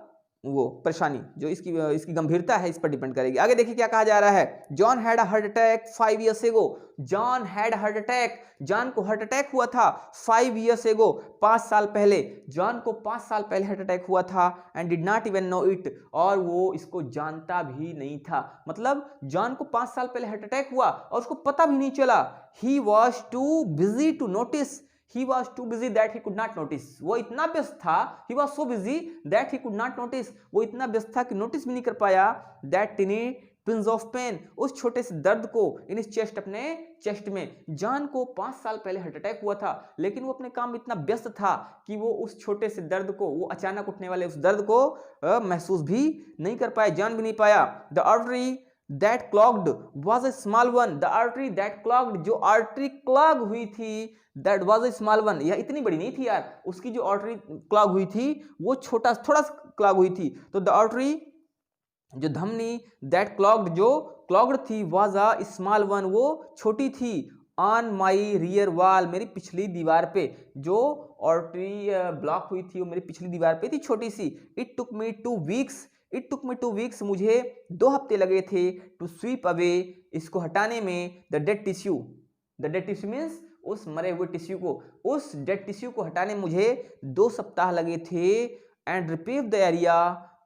वो परेशानी, जो इसकी गंभीरता है इस पर डिपेंड करेगी। आगे देखिए क्या कहा जा रहा है। John had a heart attack 5 years ago, John had heart attack, John को हार्ट अटैक हुआ था 5 years ago, 5 साल पहले। जॉन को 5 साल पहले हार्ट अटैक हुआ था, and did not even know it, और वो इसको जानता भी नहीं था। मतलब जॉन को 5 साल पहले हार्ट अटैक हुआ और उसको पता भी नहीं चला। He was too busy to notice, he was too busy that he could not notice, वो इतना व्यस्त था, he was so busy that he could not notice, वो इतना व्यस्त था कि नोटिस भी नहीं कर पाया, that tiny twinge of pain, उस छोटे से दर्द को इन इस चेस्ट, अपने चेस्ट में। जॉन को 5 साल पहले हार्ट अटैक हुआ था, लेकिन वो अपने काम में इतना व्यस्त था कि वो उस छोटे से दर्द को, वो अचानक उठने वाले उस दर्द को महसूस भी नहीं कर पाया, जान भी नहीं पाया। The artery that clogged was a small one, the artery that clogged, जो आर्टरी क्लॉग हुई थी, that was a small one, यह इतनी बड़ी नहीं थी यार, उसकी जो आर्टरी क्लॉग हुई थी वो थोड़ा सा क्लॉग हुई थी। तो the artery, जो धमनी, that clogged, जो क्लॉग्ड थी, was a small one, वो छोटी थी, on my rear wall, मेरी पिछली दीवार पे, जो आर्टरी ब्लॉक हुई थी वो मेरी पिछली दीवार पे थी, छोटी सी। It took me 2 weeks, मुझे 2 हफ्ते लगे थे, टू स्वीप अवे, इसको हटाने में, द डेड टिश्यू मीन्स उस मरे हुए टिश्यू को, उस डेड टिश्यू को हटाने में मुझे 2 सप्ताह लगे थे, and repave the area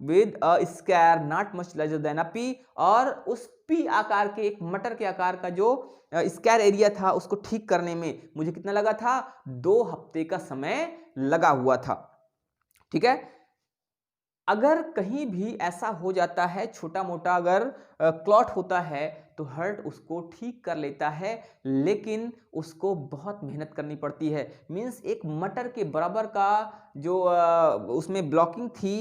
with a square not much larger than a pea, और उस पी आकार के, एक मटर के आकार का जो स्क्वायर एरिया था उसको ठीक करने में मुझे कितना लगा था, 2 हफ्ते का समय लगा हुआ था, ठीक है। अगर कहीं भी ऐसा हो जाता है, छोटा मोटा अगर क्लॉट होता है तो हार्ट उसको ठीक कर लेता है, लेकिन उसको बहुत मेहनत करनी पड़ती है। मींस एक मटर के बराबर का जो उसमें ब्लॉकिंग थी,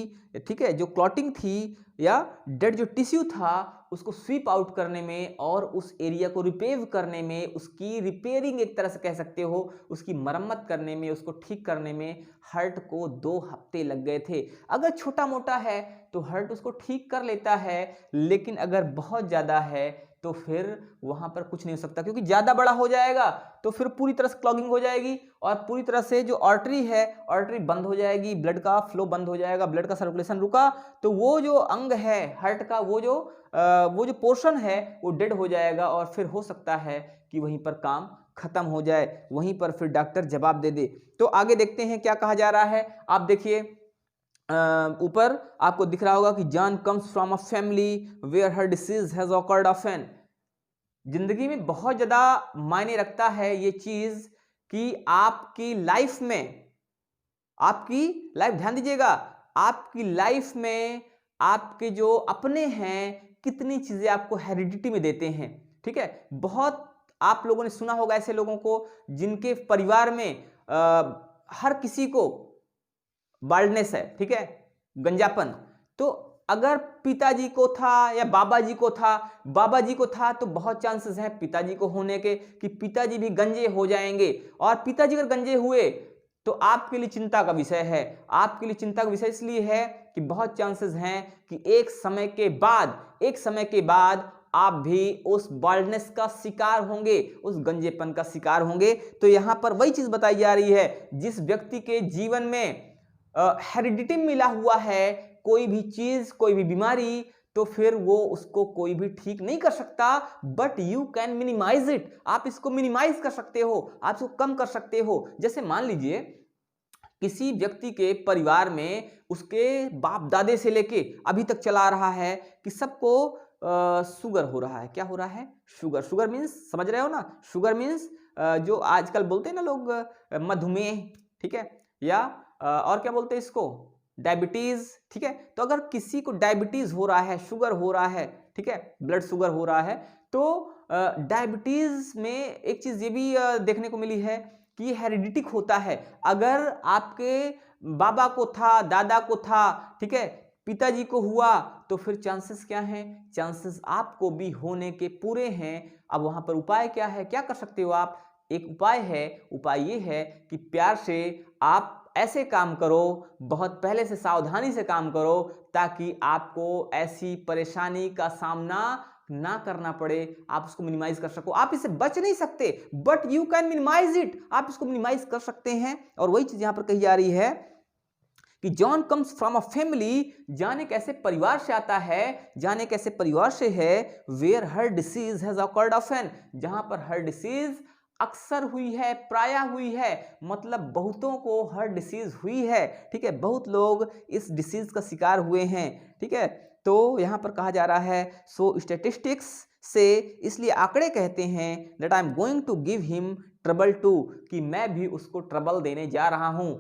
ठीक है, जो क्लॉटिंग थी या डेड जो टिश्यू था उसको स्वीप आउट करने में और उस एरिया को रिपेव करने में, उसकी रिपेयरिंग एक तरह से कह सकते हो, उसकी मरम्मत करने में, उसको ठीक करने में हार्ट को 2 हफ्ते लग गए थे। अगर छोटा मोटा है तो हार्ट उसको ठीक कर लेता है, लेकिन अगर बहुत ज़्यादा है तो फिर वहां पर कुछ नहीं हो सकता, क्योंकि ज़्यादा बड़ा हो जाएगा तो फिर पूरी तरह से क्लॉगिंग हो जाएगी और पूरी तरह से जो आर्टरी है, आर्टरी बंद हो जाएगी, ब्लड का फ्लो बंद हो जाएगा, ब्लड का सर्कुलेशन रुका तो वो जो अंग है हार्ट का, वो जो पोर्शन है वो डेड हो जाएगा, और फिर हो सकता है कि वहीं पर काम खत्म हो जाए, वहीं पर फिर डॉक्टर जवाब दे दे। तो आगे देखते हैं क्या कहा जा रहा है। आप देखिए ऊपर आपको दिख रहा होगा कि John comes from a family where heart disease has occurred often. जिंदगी में बहुत ज्यादा मायने रखता है ये चीज कि आपकी लाइफ में, ध्यान दीजिएगा, आपकी लाइफ में आपके जो अपने हैं कितनी चीजें आपको हेरिडिटी में देते हैं, ठीक है। बहुत आप लोगों ने सुना होगा ऐसे लोगों को जिनके परिवार में हर किसी को बाल्डनेस है, ठीक है, गंजापन। तो अगर पिताजी को था या बाबा जी को था तो बहुत चांसेस है पिताजी को होने के कि पिताजी भी गंजे हो जाएंगे। और पिताजी अगर गंजे हुए तो आपके लिए चिंता का विषय है। आपके लिए चिंता का विषय इसलिए है कि बहुत चांसेस हैं कि एक समय के बाद आप भी उस बाल्डनेस का शिकार होंगे, उस गंजेपन का शिकार होंगे। तो यहां पर वही चीज बताई जा रही है, जिस व्यक्ति के जीवन में हेरिडिटी मिला हुआ है कोई भी चीज, कोई भी बीमारी, तो फिर वो उसको कोई भी ठीक नहीं कर सकता। But you can minimise it, आप इसको मिनिमाइज कर सकते हो, आप इसको कम कर सकते हो। जैसे मान लीजिए किसी व्यक्ति के परिवार में उसके बाप दादे से लेके अभी तक चला आ रहा है कि सबको शुगर हो रहा है। क्या हो रहा है? शुगर मीन्स, समझ रहे हो ना, शुगर मीन्स जो आजकल बोलते हैं ना लोग मधुमेह, ठीक है, या और क्या बोलते हैं इसको, डायबिटीज, ठीक है। तो अगर किसी को डायबिटीज हो रहा है, शुगर हो रहा है, ठीक है, ब्लड शुगर हो रहा है, तो डायबिटीज में एक चीज ये भी देखने को मिली है कि ये हेरिडिटिक होता है। अगर आपके बाबा को था, दादा को था, ठीक है, पिताजी को हुआ, तो फिर चांसेस क्या हैं? चांसेस आपको भी होने के पूरे हैं। अब वहां पर उपाय क्या है? क्या कर सकते हो आप? एक उपाय है, उपाय ये है कि प्यार से आप ऐसे काम करो, बहुत पहले से सावधानी से काम करो, ताकि आपको ऐसी परेशानी का सामना ना करना पड़े, आप उसको मिनिमाइज कर सको। आप इससे बच नहीं सकते, but you can minimise it, आप इसको मिनिमाइज कर सकते हैं। और वही चीज यहां पर कही जा रही है कि John comes from a family, जाने कैसे परिवार से आता है, जाने कैसे परिवार से है, where heart disease has occurred often, जहां पर हर डिसीज अक्सर हुई है, प्राय हुई है, मतलब बहुतों को हर डिसीज हुई है, ठीक है, बहुत लोग इस डिसीज का शिकार हुए हैं, ठीक है। तो यहां पर कहा जा रहा है, सो स्टैटिस्टिक्स से, इसलिए आंकड़े कहते हैं that I am going to give him trouble too, कि मैं भी उसको ट्रबल देने जा रहा हूं।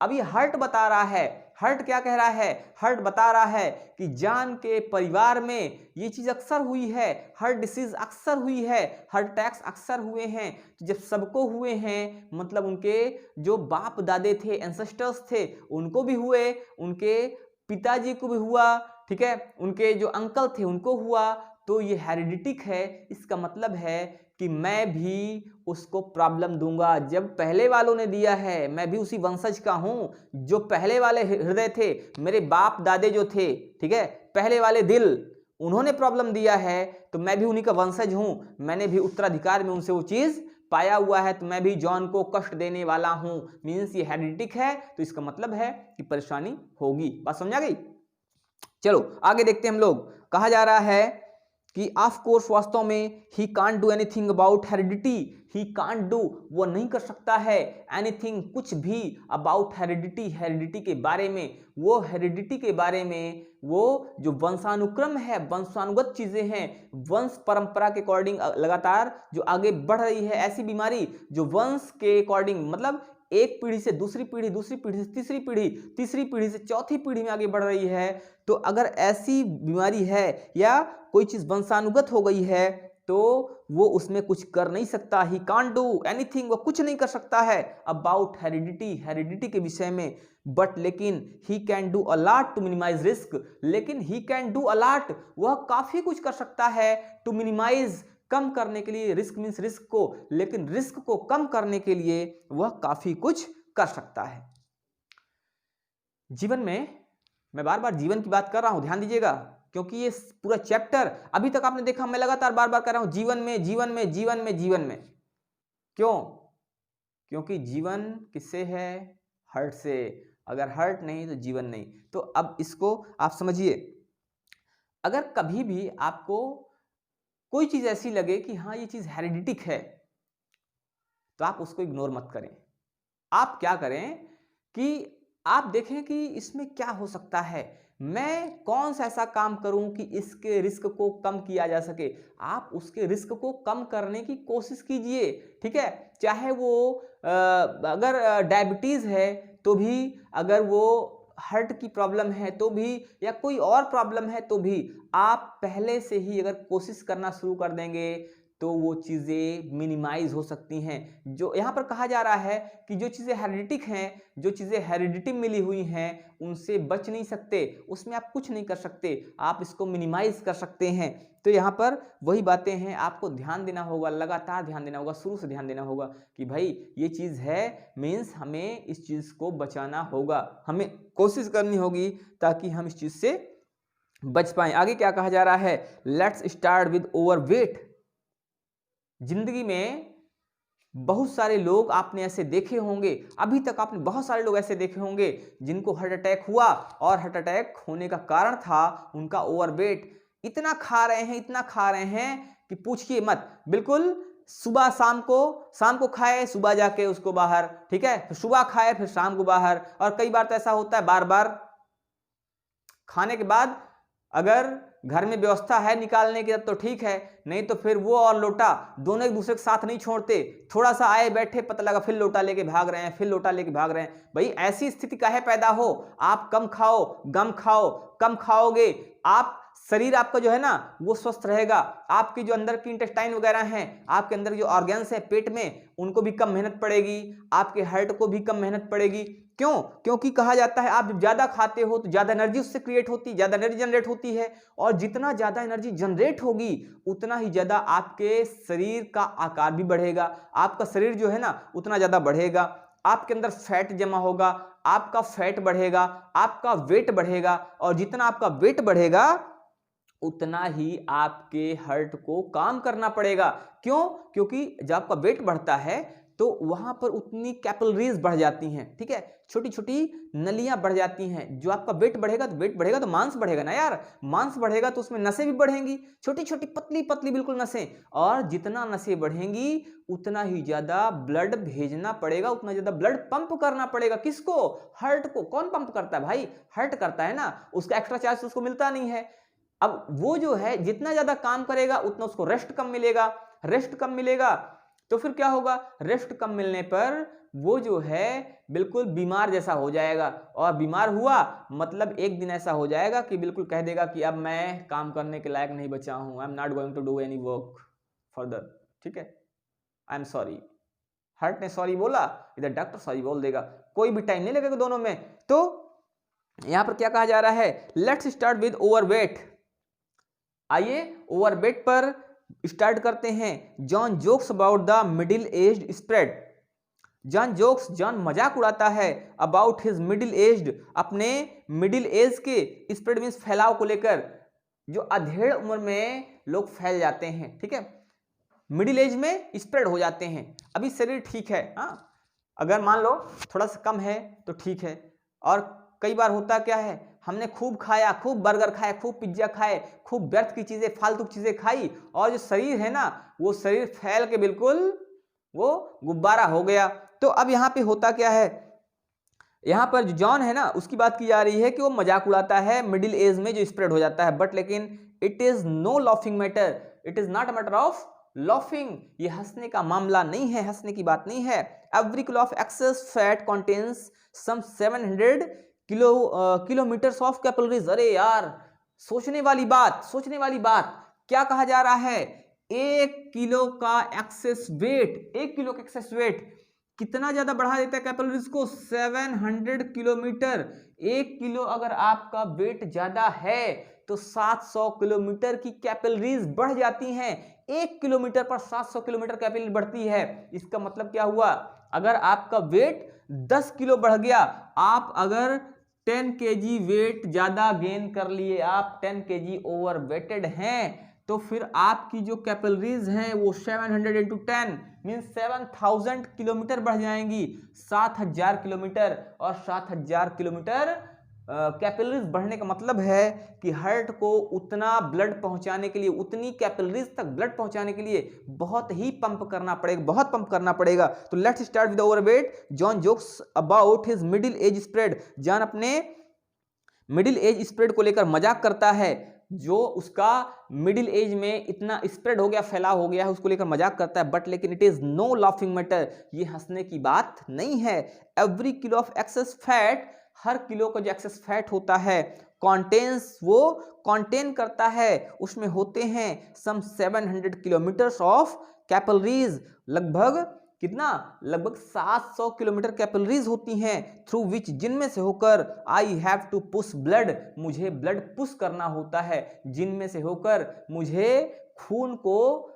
अब ये हर्ट बता रहा है, हर्ट क्या कह रहा है? हर्ट बता रहा है कि जान के परिवार में ये चीज अक्सर हुई है, हर्ट डिसीज अक्सर हुई है, हार्ट अटैक्स अक्सर हुए हैं। तो जब सबको हुए हैं, मतलब उनके जो बाप दादे थे, एंसेस्टर्स थे, उनको भी हुए, उनके पिताजी को भी हुआ, ठीक है, उनके जो अंकल थे उनको हुआ, तो ये हेरिडिटिक है। इसका मतलब है कि मैं भी उसको प्रॉब्लम दूंगा। जब पहले वालों ने दिया है, मैं भी उसी वंशज का हूं। जो पहले वाले हृदय थे, मेरे बाप दादे जो थे, ठीक है, पहले वाले दिल, उन्होंने प्रॉब्लम दिया है, तो मैं भी उन्हीं का वंशज हूं। मैंने भी उत्तराधिकार में उनसे वो चीज पाया हुआ है, तो मैं भी जॉन को कष्ट देने वाला हूं। मीन्स ये हेरिडिटिक है, तो इसका मतलब है कि परेशानी होगी। बात समझा गई? चलो आगे देखते हैं हम लोग। कहा जा रहा है कि ऑफ कोर्स, वास्तव में, he can't do anything about heredity, he can't do, वो नहीं कर सकता है, एनीथिंग, कुछ भी, अबाउट हेरिडिटी, हेरिडिटी के बारे में। वो हेरिडिटी के बारे में, वो जो वंशानुक्रम है, वंशानुगत चीजें हैं, वंश परंपरा के अकॉर्डिंग लगातार जो आगे बढ़ रही है, ऐसी बीमारी जो वंश के अकॉर्डिंग, मतलब एक पीढ़ी से दूसरी पीढ़ी, दूसरी पीढ़ी से तीसरी पीढ़ी, तीसरी पीढ़ी से चौथी पीढ़ी में आगे बढ़ रही है। तो अगर ऐसी बीमारी है या कोई चीज वंशानुगत हो गई है, तो वो उसमें कुछ कर नहीं सकता। ही कांट डू एनीथिंग, वो कुछ नहीं कर सकता है अबाउट हेरिडिटी, हेरिडिटी के विषय में। बट लेकिन he can do a lot to minimise risk, लेकिन he can do a lot, वह काफी कुछ कर सकता है टू मिनिमाइज, कम करने के लिए, रिस्क मीन्स रिस्क को, लेकिन रिस्क को कम करने के लिए वह काफी कुछ कर सकता है। जीवन में, मैं बार बार जीवन की बात कर रहा हूं, ध्यान दीजिएगा, क्योंकि ये पूरा चैप्टर अभी तक आपने देखा, मैं लगातार बार बार कर रहा हूं, जीवन में, जीवन में, जीवन में, जीवन में। क्यों? क्योंकि जीवन किससे है? हर्ट से। अगर हर्ट नहीं तो जीवन नहीं। तो अब इसको आप समझिए, अगर कभी भी आपको कोई चीज ऐसी लगे कि हाँ ये चीज हेरिडिटिक है, तो आप उसको इग्नोर मत करें। आप क्या करें कि आप देखें कि इसमें क्या हो सकता है, मैं कौन सा ऐसा काम करूं कि इसके रिस्क को कम किया जा सके। आप उसके रिस्क को कम करने की कोशिश कीजिए, ठीक है। चाहे वो अगर डायबिटीज है तो भी, अगर वो हार्ट की प्रॉब्लम है तो भी, या कोई और प्रॉब्लम है तो भी, आप पहले से ही अगर कोशिश करना शुरू कर देंगे तो वो चीज़ें मिनिमाइज हो सकती हैं। जो यहाँ पर कहा जा रहा है कि जो चीज़ें हेरिडिटिक हैं, जो चीज़ें हेरिडिटी मिली हुई हैं, उनसे बच नहीं सकते, उसमें आप कुछ नहीं कर सकते, आप इसको मिनिमाइज कर सकते हैं। तो यहाँ पर वही बातें हैं, आपको ध्यान देना होगा, लगातार ध्यान देना होगा, शुरू से ध्यान देना होगा कि भाई ये चीज़ है, मीन्स हमें इस चीज़ को बचाना होगा, हमें कोशिश करनी होगी ताकि हम इस चीज़ से बच पाएं। आगे क्या कहा जा रहा है, लेट्स स्टार्ट विद ओवरवेट। जिंदगी में बहुत सारे लोग आपने ऐसे देखे होंगे, अभी तक आपने बहुत सारे लोग ऐसे देखे होंगे जिनको हार्ट अटैक हुआ, और हार्ट अटैक होने का कारण था उनका ओवरवेट। इतना खा रहे हैं, इतना खा रहे हैं कि पूछिए मत। बिल्कुल सुबह शाम को खाए, सुबह जाके उसको बाहर, ठीक है, फिर सुबह खाए फिर शाम को बाहर। और कई बार तो ऐसा होता है, बार बार खाने के बाद अगर घर में व्यवस्था है निकालने की तो ठीक है, नहीं तो फिर वो और लोटा दोनों एक दूसरे के साथ नहीं छोड़ते। थोड़ा सा आए बैठे, पता लगा फिर लोटा लेके भाग रहे हैं, फिर लोटा लेके भाग रहे हैं। भाई ऐसी स्थिति काहे पैदा हो, आप कम खाओ, गम खाओ, कम खाओगे आप, शरीर आपका जो है ना वो स्वस्थ रहेगा। आपकी जो अंदर की इंटेस्टाइन वगैरह हैं, आपके अंदर जो ऑर्गन्स है पेट में, उनको भी कम मेहनत पड़ेगी, आपके हार्ट को भी कम मेहनत पड़ेगी। क्यों? क्योंकि कहा जाता है आप जब ज्यादा खाते हो तो ज्यादा एनर्जी उससे क्रिएट होती, ज्यादा एनर्जी जनरेट होती है, और जितना ज्यादा एनर्जी जनरेट होगी उतना ही ज्यादा आपके शरीर का आकार भी बढ़ेगा, आपका शरीर जो है ना उतना ज्यादा बढ़ेगा, आपके अंदर फैट जमा होगा, आपका फैट बढ़ेगा, आपका वेट बढ़ेगा, और जितना आपका वेट बढ़ेगा उतना ही आपके हार्ट को काम करना पड़ेगा। क्यों? क्योंकि जब आपका वेट बढ़ता है तो वहां पर उतनी कैपिलरीज बढ़ जाती हैं, ठीक है, छोटी छोटी नलियां बढ़ जाती हैं। जो आपका वेट बढ़ेगा तो मांस बढ़ेगा ना यार, मांस बढ़ेगा तो उसमें नसें भी बढ़ेंगी, छोटी छोटी पतली पतली बिल्कुल नसें, और जितना नसें बढ़ेंगी उतना ही ज्यादा ब्लड भेजना पड़ेगा, उतना ज्यादा ब्लड पंप करना पड़ेगा। किसको? हार्ट को। कौन पंप करता है भाई? हार्ट करता है ना, उसका एक्स्ट्रा चार्ज उसको मिलता नहीं है। अब वो जो है जितना ज्यादा काम करेगा उतना उसको रेस्ट कम मिलेगा, रेस्ट कम मिलेगा तो फिर क्या होगा, रेस्ट कम मिलने पर वो जो है बिल्कुल बीमार जैसा हो जाएगा, और बीमार हुआ मतलब एक दिन ऐसा हो जाएगा कि बिल्कुल कह देगा कि अब मैं काम करने के लायक नहीं बचा हूं, I am not going to do any work further, ठीक है, आई एम सॉरी। हार्ट ने सॉरी बोला, इधर डॉक्टर सॉरी बोल देगा, कोई भी टाइम नहीं लगेगा दोनों में। तो यहां पर क्या कहा जा रहा है, लेट्स स्टार्ट विद ओवरवेट। आइए ओवरवेट पर स्टार्ट करते हैं। John jokes about the middle aged spread. John मजाक उड़ाता है अबाउट हिज मिडिल एज्ड, अपने मिडिल एज के, स्प्रेड मींस फैलाव को लेकर, जो अधेड़ उम्र में लोग फैल जाते हैं, ठीक है, मिडिल एज में स्प्रेड हो जाते हैं। अभी शरीर ठीक है, हाँ, अगर मान लो थोड़ा सा कम है तो ठीक है, और कई बार होता क्या है, हमने खूब खाया, खूब बर्गर खाए, खूब पिज्जा खाए, खूब व्यर्थ की चीजें, फालतू की चीजें खाई, और जो शरीर है ना वो शरीर फैल के बिल्कुल वो गुब्बारा हो गया। तो अब यहाँ पे होता क्या है, यहाँ पर जो जॉन है ना उसकी बात की जा रही है कि वो मजाक उड़ाता है मिडिल एज में जो स्प्रेड हो जाता है, बट लेकिन it is no laughing matter, it is not a matter of laughing, ये हंसने का मामला नहीं है, हंसने की बात नहीं है। Every kilo of excess fat contains some 700 kilometres of capillaries. अरे यार, सोचने वाली बात, क्या कहा जा रहा है, 1 किलो का एक्सेस वेट, 1 किलो का एक्सेस वेट कितना ज्यादा बढ़ा देता है कैपिलरीज को, 700 किलोमीटर। 1 किलो अगर आपका वेट ज्यादा है तो 700 किलोमीटर की कैपिलरीज बढ़ जाती हैं। 1 किलोमीटर पर 700 किलोमीटर कैपिलरी बढ़ती है। इसका मतलब क्या हुआ, अगर आपका वेट 10 किलो बढ़ गया, आप अगर 10 kg वेट ज्यादा गेन कर लिए, आप 10 kg ओवर वेटेड हैं, तो फिर आपकी जो कैपिलरीज हैं वो 700 into 10 मीन्स 7000 किलोमीटर बढ़ जाएंगी, 7000 किलोमीटर। और 7000 किलोमीटर कैपिलरीज बढ़ने का मतलब है कि हार्ट को उतना ब्लड पहुंचाने के लिए, उतनी कैपिलरीज तक ब्लड पहुंचाने के लिए बहुत ही पंप करना पड़ेगा, बहुत पंप करना पड़ेगा। तो let's start with overweight. John jokes about his middle age spread. John अपने मिडिल एज स्प्रेड को लेकर मजाक करता है, जो उसका मिडिल एज में इतना स्प्रेड हो गया, फैला हो गया है, उसको लेकर मजाक करता है, बट लेकिन it is no laughing matter, ये हंसने की बात नहीं है। Every kilo of excess fat, हर किलो का जो एक्सेस फैट होता है कॉन्टेन्स, वो कॉन्टेन करता है, उसमें होते हैं सम 700 किलोमीटर्स ऑफ कैपिलरीज, लगभग कितना, लगभग 700 किलोमीटर कैपिलरीज होती हैं, थ्रू विच, जिनमें से होकर I have to push blood, मुझे ब्लड पुश करना होता है, जिनमें से होकर मुझे खून को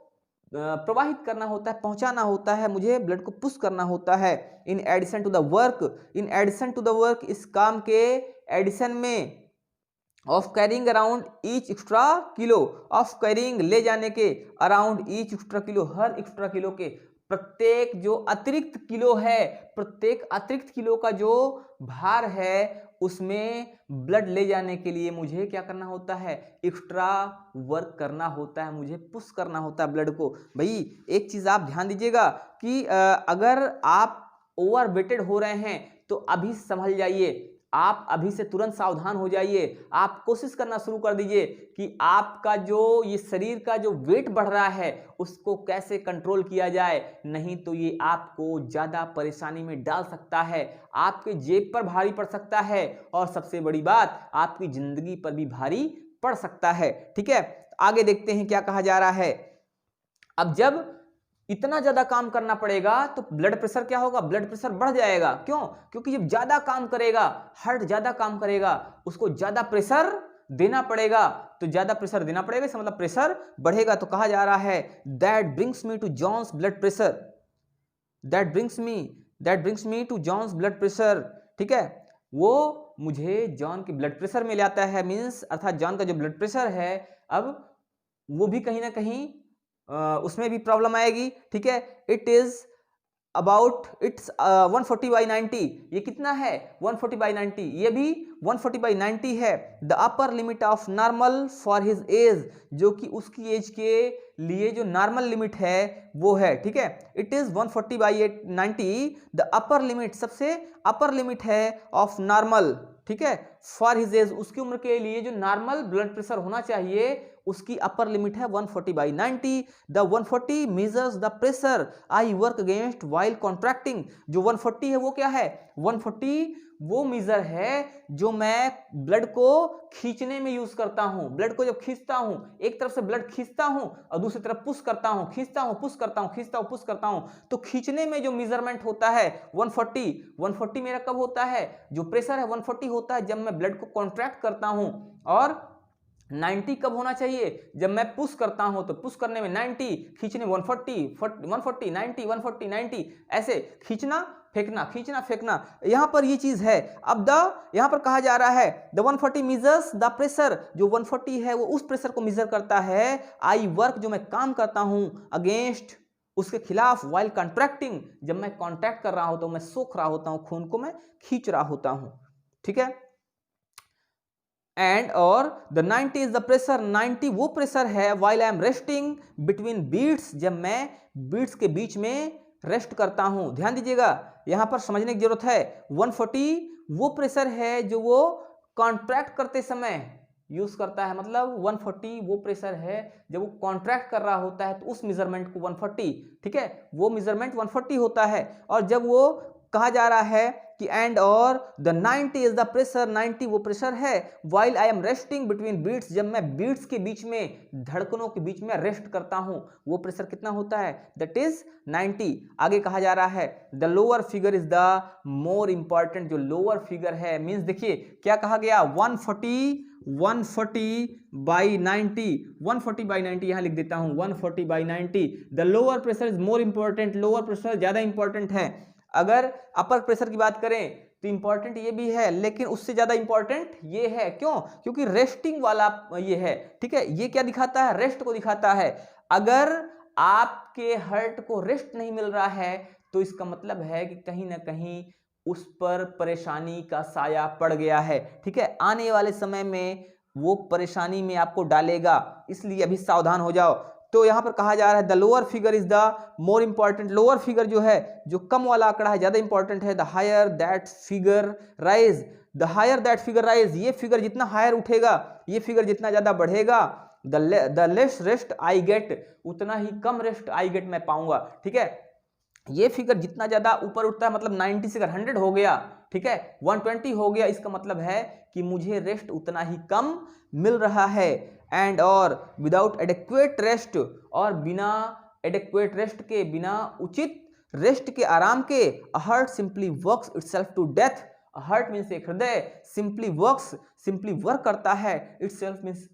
प्रवाहित करना होता है, पहुंचाना होता है, मुझे ब्लड को पुश करना होता है। In addition to the work, in addition to the work, इस काम के एडिशन में, of carrying around each extra kilo, of carrying ले जाने के, अराउंड ईच एक्स्ट्रा किलो, हर एक्स्ट्रा किलो के, प्रत्येक जो अतिरिक्त किलो है, प्रत्येक अतिरिक्त किलो का जो भार है, उसमें ब्लड ले जाने के लिए मुझे क्या करना होता है, एक्स्ट्रा वर्क करना होता है, मुझे पुश करना होता है ब्लड को। भाई एक चीज आप ध्यान दीजिएगा कि अगर आप ओवरवेटेड हो रहे हैं तो अभी संभल जाइए, आप अभी से तुरंत सावधान हो जाइए, आप कोशिश करना शुरू कर दीजिए कि आपका जो ये शरीर का जो वेट बढ़ रहा है उसको कैसे कंट्रोल किया जाए, नहीं तो ये आपको ज़्यादा परेशानी में डाल सकता है, आपके जेब पर भारी पड़ सकता है, और सबसे बड़ी बात आपकी जिंदगी पर भी भारी पड़ सकता है। ठीक है, आगे देखते हैं क्या कहा जा रहा है। अब जब इतना ज्यादा काम करना पड़ेगा तो ब्लड प्रेशर क्या होगा, ब्लड प्रेशर बढ़ जाएगा। क्यों? क्योंकि जब ज्यादा काम करेगा, हार्ट ज्यादा काम करेगा, उसको ज्यादा प्रेशर देना पड़ेगा, तो ज्यादा प्रेशर देना पड़ेगा, इसका मतलब प्रेशर बढ़ेगा। तो कहा जा रहा है that brings me to John's blood pressure, that brings me to John's blood pressure. ठीक है, वो मुझे जॉन के ब्लड प्रेशर में ले आता है, मीन्स अर्थात जॉन का जो ब्लड प्रेशर है अब वो भी कहीं ना कहीं उसमें भी प्रॉब्लम आएगी। ठीक है, इट इज अबाउट इट्स 140/90, ये कितना है 140/90, ये भी 140/90 है। The upper limit of normal for his age, जो कि उसकी एज के लिए जो नॉर्मल लिमिट है वो है। ठीक है, it is 140/90, the upper limit, सबसे अपर लिमिट है ऑफ नॉर्मल। ठीक है, फॉर हिज एज, उसकी उम्र के लिए जो नॉर्मल ब्लड प्रेशर होना चाहिए उसकी अपर लिमिट है 140/90। The 140 measures the pressure I work against while contracting, जो 140 है वो क्या है, 140 वो मीजर है जो मैं ब्लड को खींचने में यूज करता हूं। ब्लड को जब खींचता हूं, एक तरफ से ब्लड खींचता हूं और दूसरी तरफ पुश करता हूं, खींचता हूं पुश करता हूं, खींचता हूं पुश करता हूं, तो खींचने में जो मेजरमेंट होता है 140 मेरा कब होता है, जो प्रेशर है 140 होता है जब मैं ब्लड को कॉन्ट्रैक्ट करता हूं, और 90 कब होना चाहिए, जब मैं पुश करता हूं, तो पुश करने में 90, खींचने 140 90 140 90, ऐसे खींचना फेंकना, खींचना फेंकना, यहां पर ये चीज है। अब यहां पर कहा जा रहा है द 140 मीजर्स द प्रेशर, जो 140 है वो उस प्रेशर को मेजर करता है, आई वर्क, जो मैं काम करता हूं, अगेंस्ट, उसके खिलाफ, वाइल कॉन्ट्रैक्टिंग, जब मैं कॉन्ट्रैक्ट कर रहा होता हूं, मैं सोख रहा होता हूं, खून को मैं खींच रहा होता हूं। ठीक है, एंड और द 90 इज द प्रेशर, 90 वो प्रेशर है while I am resting between beats, जब मैं बीट्स के बीच में रेस्ट करता हूं। ध्यान दीजिएगा, यहां पर समझने की जरूरत है, 140 वो प्रेशर है जो वो कॉन्ट्रैक्ट करते समय यूज करता है, मतलब 140 वो प्रेशर है जब वो कॉन्ट्रैक्ट कर रहा होता है तो उस मेजरमेंट को 140, ठीक है, वो मेजरमेंट 140 होता है। और जब वो कहा जा रहा है कि एंड और द 90 इज द प्रेशर, 90 वो प्रेशर है while I am resting between beats, जब मैं बीट्स के बीच में, धड़कनों के बीच में रेस्ट करता हूं, वो प्रेशर कितना होता है, दैट इज 90। आगे कहा जा रहा है the lower figure is the more important, जो लोअर फिगर है, मींस देखिए क्या कहा गया, 140/90, 140/90 यहां लिख देता हूं, 140/90, the lower pressure is more important, lower pressure ज्यादा इंपॉर्टेंट है। अगर अपर प्रेशर की बात करें तो इंपॉर्टेंट ये भी है, लेकिन उससे ज्यादा इंपॉर्टेंट ये है। क्यों? क्योंकि रेस्टिंग वाला ये है। ठीक है, ये क्या दिखाता है, रेस्ट को दिखाता है। अगर आपके हार्ट को रेस्ट नहीं मिल रहा है तो इसका मतलब है कि कहीं ना कहीं उस पर परेशानी का साया पड़ गया है। ठीक है, आने वाले समय में वो परेशानी में आपको डालेगा, इसलिए अभी सावधान हो जाओ। तो यहां पर कहा जा रहा है the lower figure is the more important, lower figure जो है, जो कम वाला आंकड़ा है, ज्यादा इंपॉर्टेंट है। The higher that figure rise, the higher that figure rise, ये फिगर जितना हायर उठेगा, ये फिगर जितना ज्यादा बढ़ेगा, the less rest I get, उतना ही कम रेस्ट आई गेट मैं पाऊंगा। ठीक है, ये फिगर जितना ज्यादा ऊपर उठता है, मतलब 90 से अगर 100 हो गया, ठीक है, 120 हो गया, इसका मतलब है कि मुझे रेस्ट उतना ही कम मिल रहा है। एंड और विदाउट एडेक्वेट रेस्ट, और बिना एडेक्वेट रेस्ट के, बिना उचित रेस्ट के, आराम के, a heart simply works itself to death. Heart means एक हृदय, सिंपली वर्क करता है, इटसेल्फ मीन्स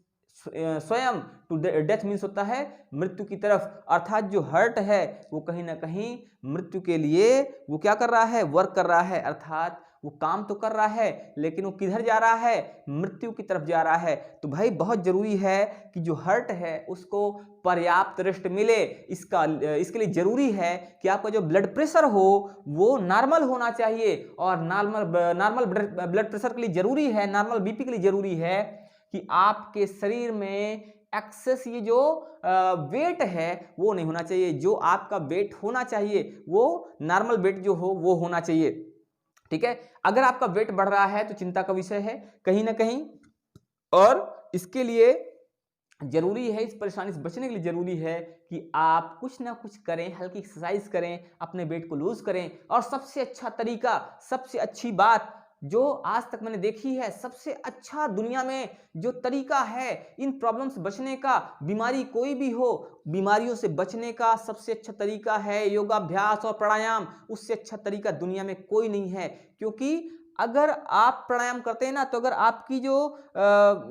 स्वयं, टू डेथ मीन्स होता है मृत्यु की तरफ। अर्थात जो हार्ट है वो कहीं ना कहीं मृत्यु के लिए वो क्या कर रहा है, वर्क कर रहा है, अर्थात वो काम तो कर रहा है लेकिन वो किधर जा रहा है, मृत्यु की तरफ जा रहा है। तो भाई बहुत जरूरी है कि जो हार्ट है उसको पर्याप्त रेस्ट मिले। इसके लिए जरूरी है कि आपका जो ब्लड प्रेशर हो वो नॉर्मल होना चाहिए, और नॉर्मल ब्लड प्रेशर के लिए जरूरी है, नॉर्मल बीपी के लिए जरूरी है कि आपके शरीर में एक्सेस ये जो वेट है वो नहीं होना चाहिए। जो आपका वेट होना चाहिए वो नॉर्मल वेट जो हो वो होना चाहिए, ठीक है। अगर आपका वेट बढ़ रहा है तो चिंता का विषय है कहीं ना कहीं, और इसके लिए जरूरी है, इस परेशानी से बचने के लिए जरूरी है कि आप कुछ ना कुछ करें, हल्की एक्सरसाइज करें, अपने वेट को लूज करें। और सबसे अच्छा तरीका, सबसे अच्छी बात जो आज तक मैंने देखी है, सबसे अच्छा दुनिया में जो तरीका है इन प्रॉब्लम से बचने का, बीमारी कोई भी हो, बीमारियों से बचने का सबसे अच्छा तरीका है योगाभ्यास और प्राणायाम। उससे अच्छा तरीका दुनिया में कोई नहीं है। क्योंकि अगर आप प्राणायाम करते हैं ना, तो अगर आपकी जो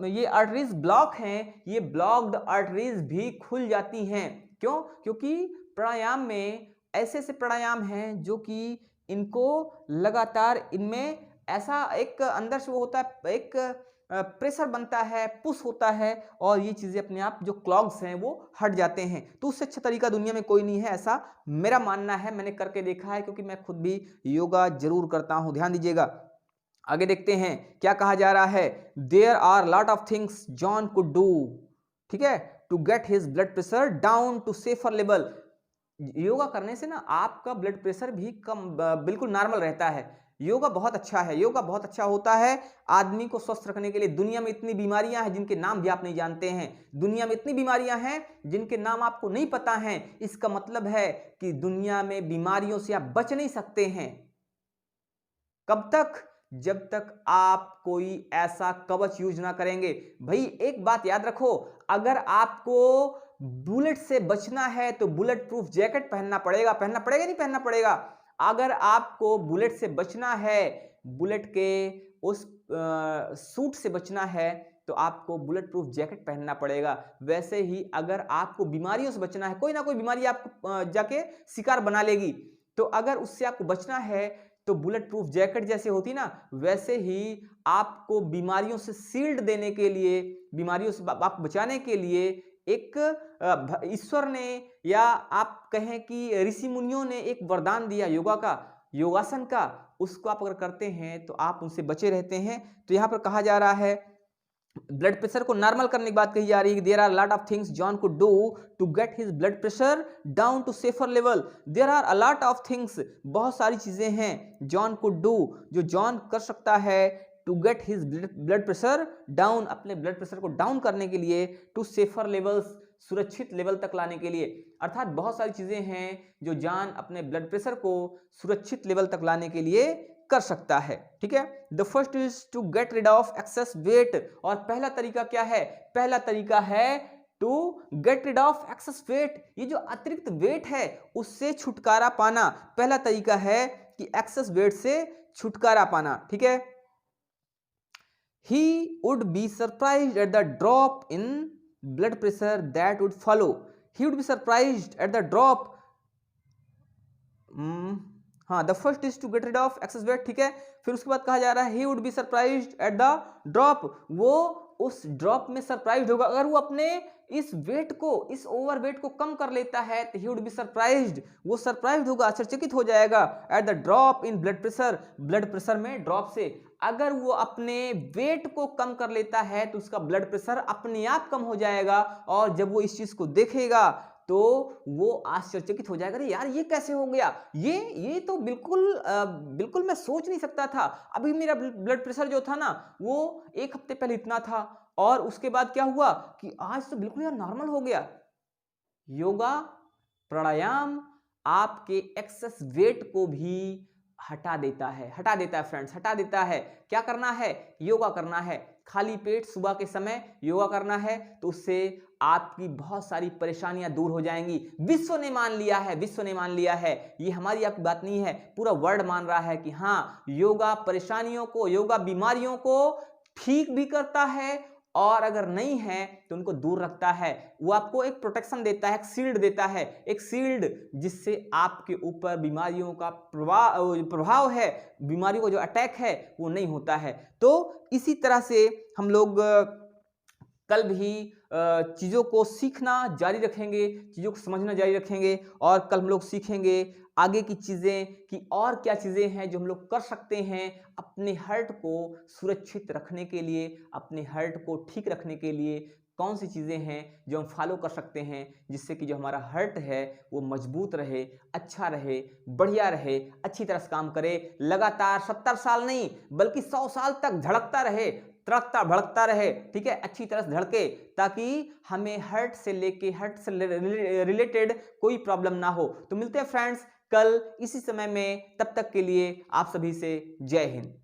ये आर्टरीज ब्लॉक हैं, ये ब्लॉक्ड आर्टरीज भी खुल जाती हैं। क्यों? क्योंकि प्राणायाम में ऐसे ऐसे प्राणायाम हैं जो कि इनको लगातार, इनमें ऐसा एक अंदर से वो होता है, एक प्रेशर बनता है, पुश होता है, और ये चीजें अपने आप जो क्लॉग्स हैं वो हट जाते हैं। तो उससे अच्छा तरीका दुनिया में कोई नहीं है, ऐसा मेरा मानना है। मैंने करके देखा है क्योंकि मैं खुद भी योगा जरूर करता हूं। ध्यान दीजिएगा, आगे देखते हैं क्या कहा जा रहा है। There are lot of things John could do, ठीक है, to get his blood pressure down to safer level. Yoga करने से ना आपका ब्लड प्रेशर भी कम, बिल्कुल नॉर्मल रहता है। योगा बहुत अच्छा है, योगा बहुत अच्छा होता है आदमी को स्वस्थ रखने के लिए। दुनिया में इतनी बीमारियां हैं जिनके नाम भी आप नहीं जानते हैं, दुनिया में इतनी बीमारियां हैं जिनके नाम आपको नहीं पता हैं। इसका मतलब है कि दुनिया में बीमारियों से आप बच नहीं सकते हैं। कब तक? जब तक आप कोई ऐसा कवच यूज ना करेंगे। भाई एक बात याद रखो, अगर आपको बुलेट से बचना है तो बुलेट प्रूफ जैकेट पहनना पड़ेगा। पहनना पड़ेगा नहीं पहनना पड़ेगा? अगर आपको बुलेट से बचना है, बुलेट के उस सूट से बचना है, तो आपको बुलेट प्रूफ जैकेट पहनना पड़ेगा। वैसे ही अगर आपको बीमारियों से बचना है, कोई ना कोई बीमारी आपको जाके शिकार बना लेगी, तो अगर उससे आपको बचना है तो बुलेट प्रूफ जैकेट जैसे होती ना, वैसे ही आपको बीमारियों से शील्ड देने के लिए, बीमारियों से आपको बचाने के लिए एक ईश्वर ने, या आप कहें कि ऋषि मुनियों ने एक वरदान दिया योगा का, योगासन का। उसको आप अगर करते हैं तो आप उनसे बचे रहते हैं। तो यहां पर कहा जा रहा है ब्लड प्रेशर को नॉर्मल करने की बात कही जा रही है। There are lot of things John could do to get his blood pressure down to safer level. There are a lot of things, बहुत सारी चीजें हैं जॉन कुड डू, जो जॉन कर सकता है, to get his blood pressure down, अपने blood pressure को डाउन करने के लिए, टू सेफर लेवल्स, सुरक्षित लेवल तक लाने के लिए। अर्थात बहुत सारी चीजें हैं जो जॉन अपने ब्लड प्रेशर को सुरक्षित लेवल तक लाने के लिए कर सकता है, ठीक है। The first is to get rid of excess weight. और पहला तरीका क्या है? पहला तरीका है to get rid of excess weight. ये जो अतिरिक्त वेट है उससे छुटकारा पाना, पहला तरीका है कि एक्सेस वेट से छुटकारा पाना, ठीक है। He would be surprised at the drop in blood pressure that would follow. He would be surprised at the drop. हाँ, the first is to get rid of excess weight, ठीक है। फिर उसके बाद कहा जा रहा है he would be surprised at the drop. वो उस ड्रॉप में सरप्राइज्ड होगा अगर वो अपने इस वेट को, इस ओवर वेट को कम कर लेता है, तो ही वुड बी सरप्राइज्ड, वो सरप्राइज्ड होगा, आश्चर्यचकित हो जाएगा। Eight the drop in blood pressure, blood pressure में ड्रॉप से अगर वो अपने वेट को कम कर लेता है तो उसका ब्लड प्रेशर अपने आप कम हो जाएगा। और जब वो इस चीज को देखेगा तो वो आश्चर्यचकित हो जाएगा, अरे यार ये कैसे हो गया, ये तो बिल्कुल मैं सोच नहीं सकता था। अभी मेरा ब्लड प्रेशर जो था ना वो एक हफ्ते पहले इतना था, और उसके बाद क्या हुआ कि आज तो बिल्कुल यार नॉर्मल हो गया। योगा, प्राणायाम आपके एक्सेस वेट को भी हटा देता है फ्रेंड्स, हटा देता है। क्या करना है? योगा करना है। खाली पेट सुबह के समय योगा करना है, तो उससे आपकी बहुत सारी परेशानियां दूर हो जाएंगी। विश्व ने मान लिया है, विश्व ने मान लिया है, ये हमारी आपकी बात नहीं है, पूरा वर्ल्ड मान रहा है कि हाँ, योगा परेशानियों को, योगा बीमारियों को ठीक भी करता है और अगर नहीं है तो उनको दूर रखता है। वो आपको एक प्रोटेक्शन देता है, एक शील्ड देता है, एक शील्ड जिससे आपके ऊपर बीमारियों का प्रभाव है, बीमारियों का जो अटैक है वो नहीं होता है। तो इसी तरह से हम लोग कल भी चीज़ों को सीखना जारी रखेंगे, चीज़ों को समझना जारी रखेंगे और कल हम लोग सीखेंगे आगे की चीज़ें कि और क्या चीज़ें हैं जो हम लोग कर सकते हैं अपने हार्ट को सुरक्षित रखने के लिए, अपने हार्ट को ठीक रखने के लिए कौन सी चीज़ें हैं जो हम फॉलो कर सकते हैं जिससे कि जो हमारा हार्ट है वो मजबूत रहे, अच्छा रहे, बढ़िया रहे, अच्छी तरह से काम करे, लगातार 70 साल नहीं बल्कि 100 साल तक धड़कता रहे, तड़कता भड़कता रहे, ठीक है, अच्छी तरह से धड़के, ताकि हमें हार्ट से लेके हार्ट से रिलेटेड कोई प्रॉब्लम ना हो। तो मिलते हैं फ्रेंड्स कल इसी समय में, तब तक के लिए आप सभी से जय हिंद।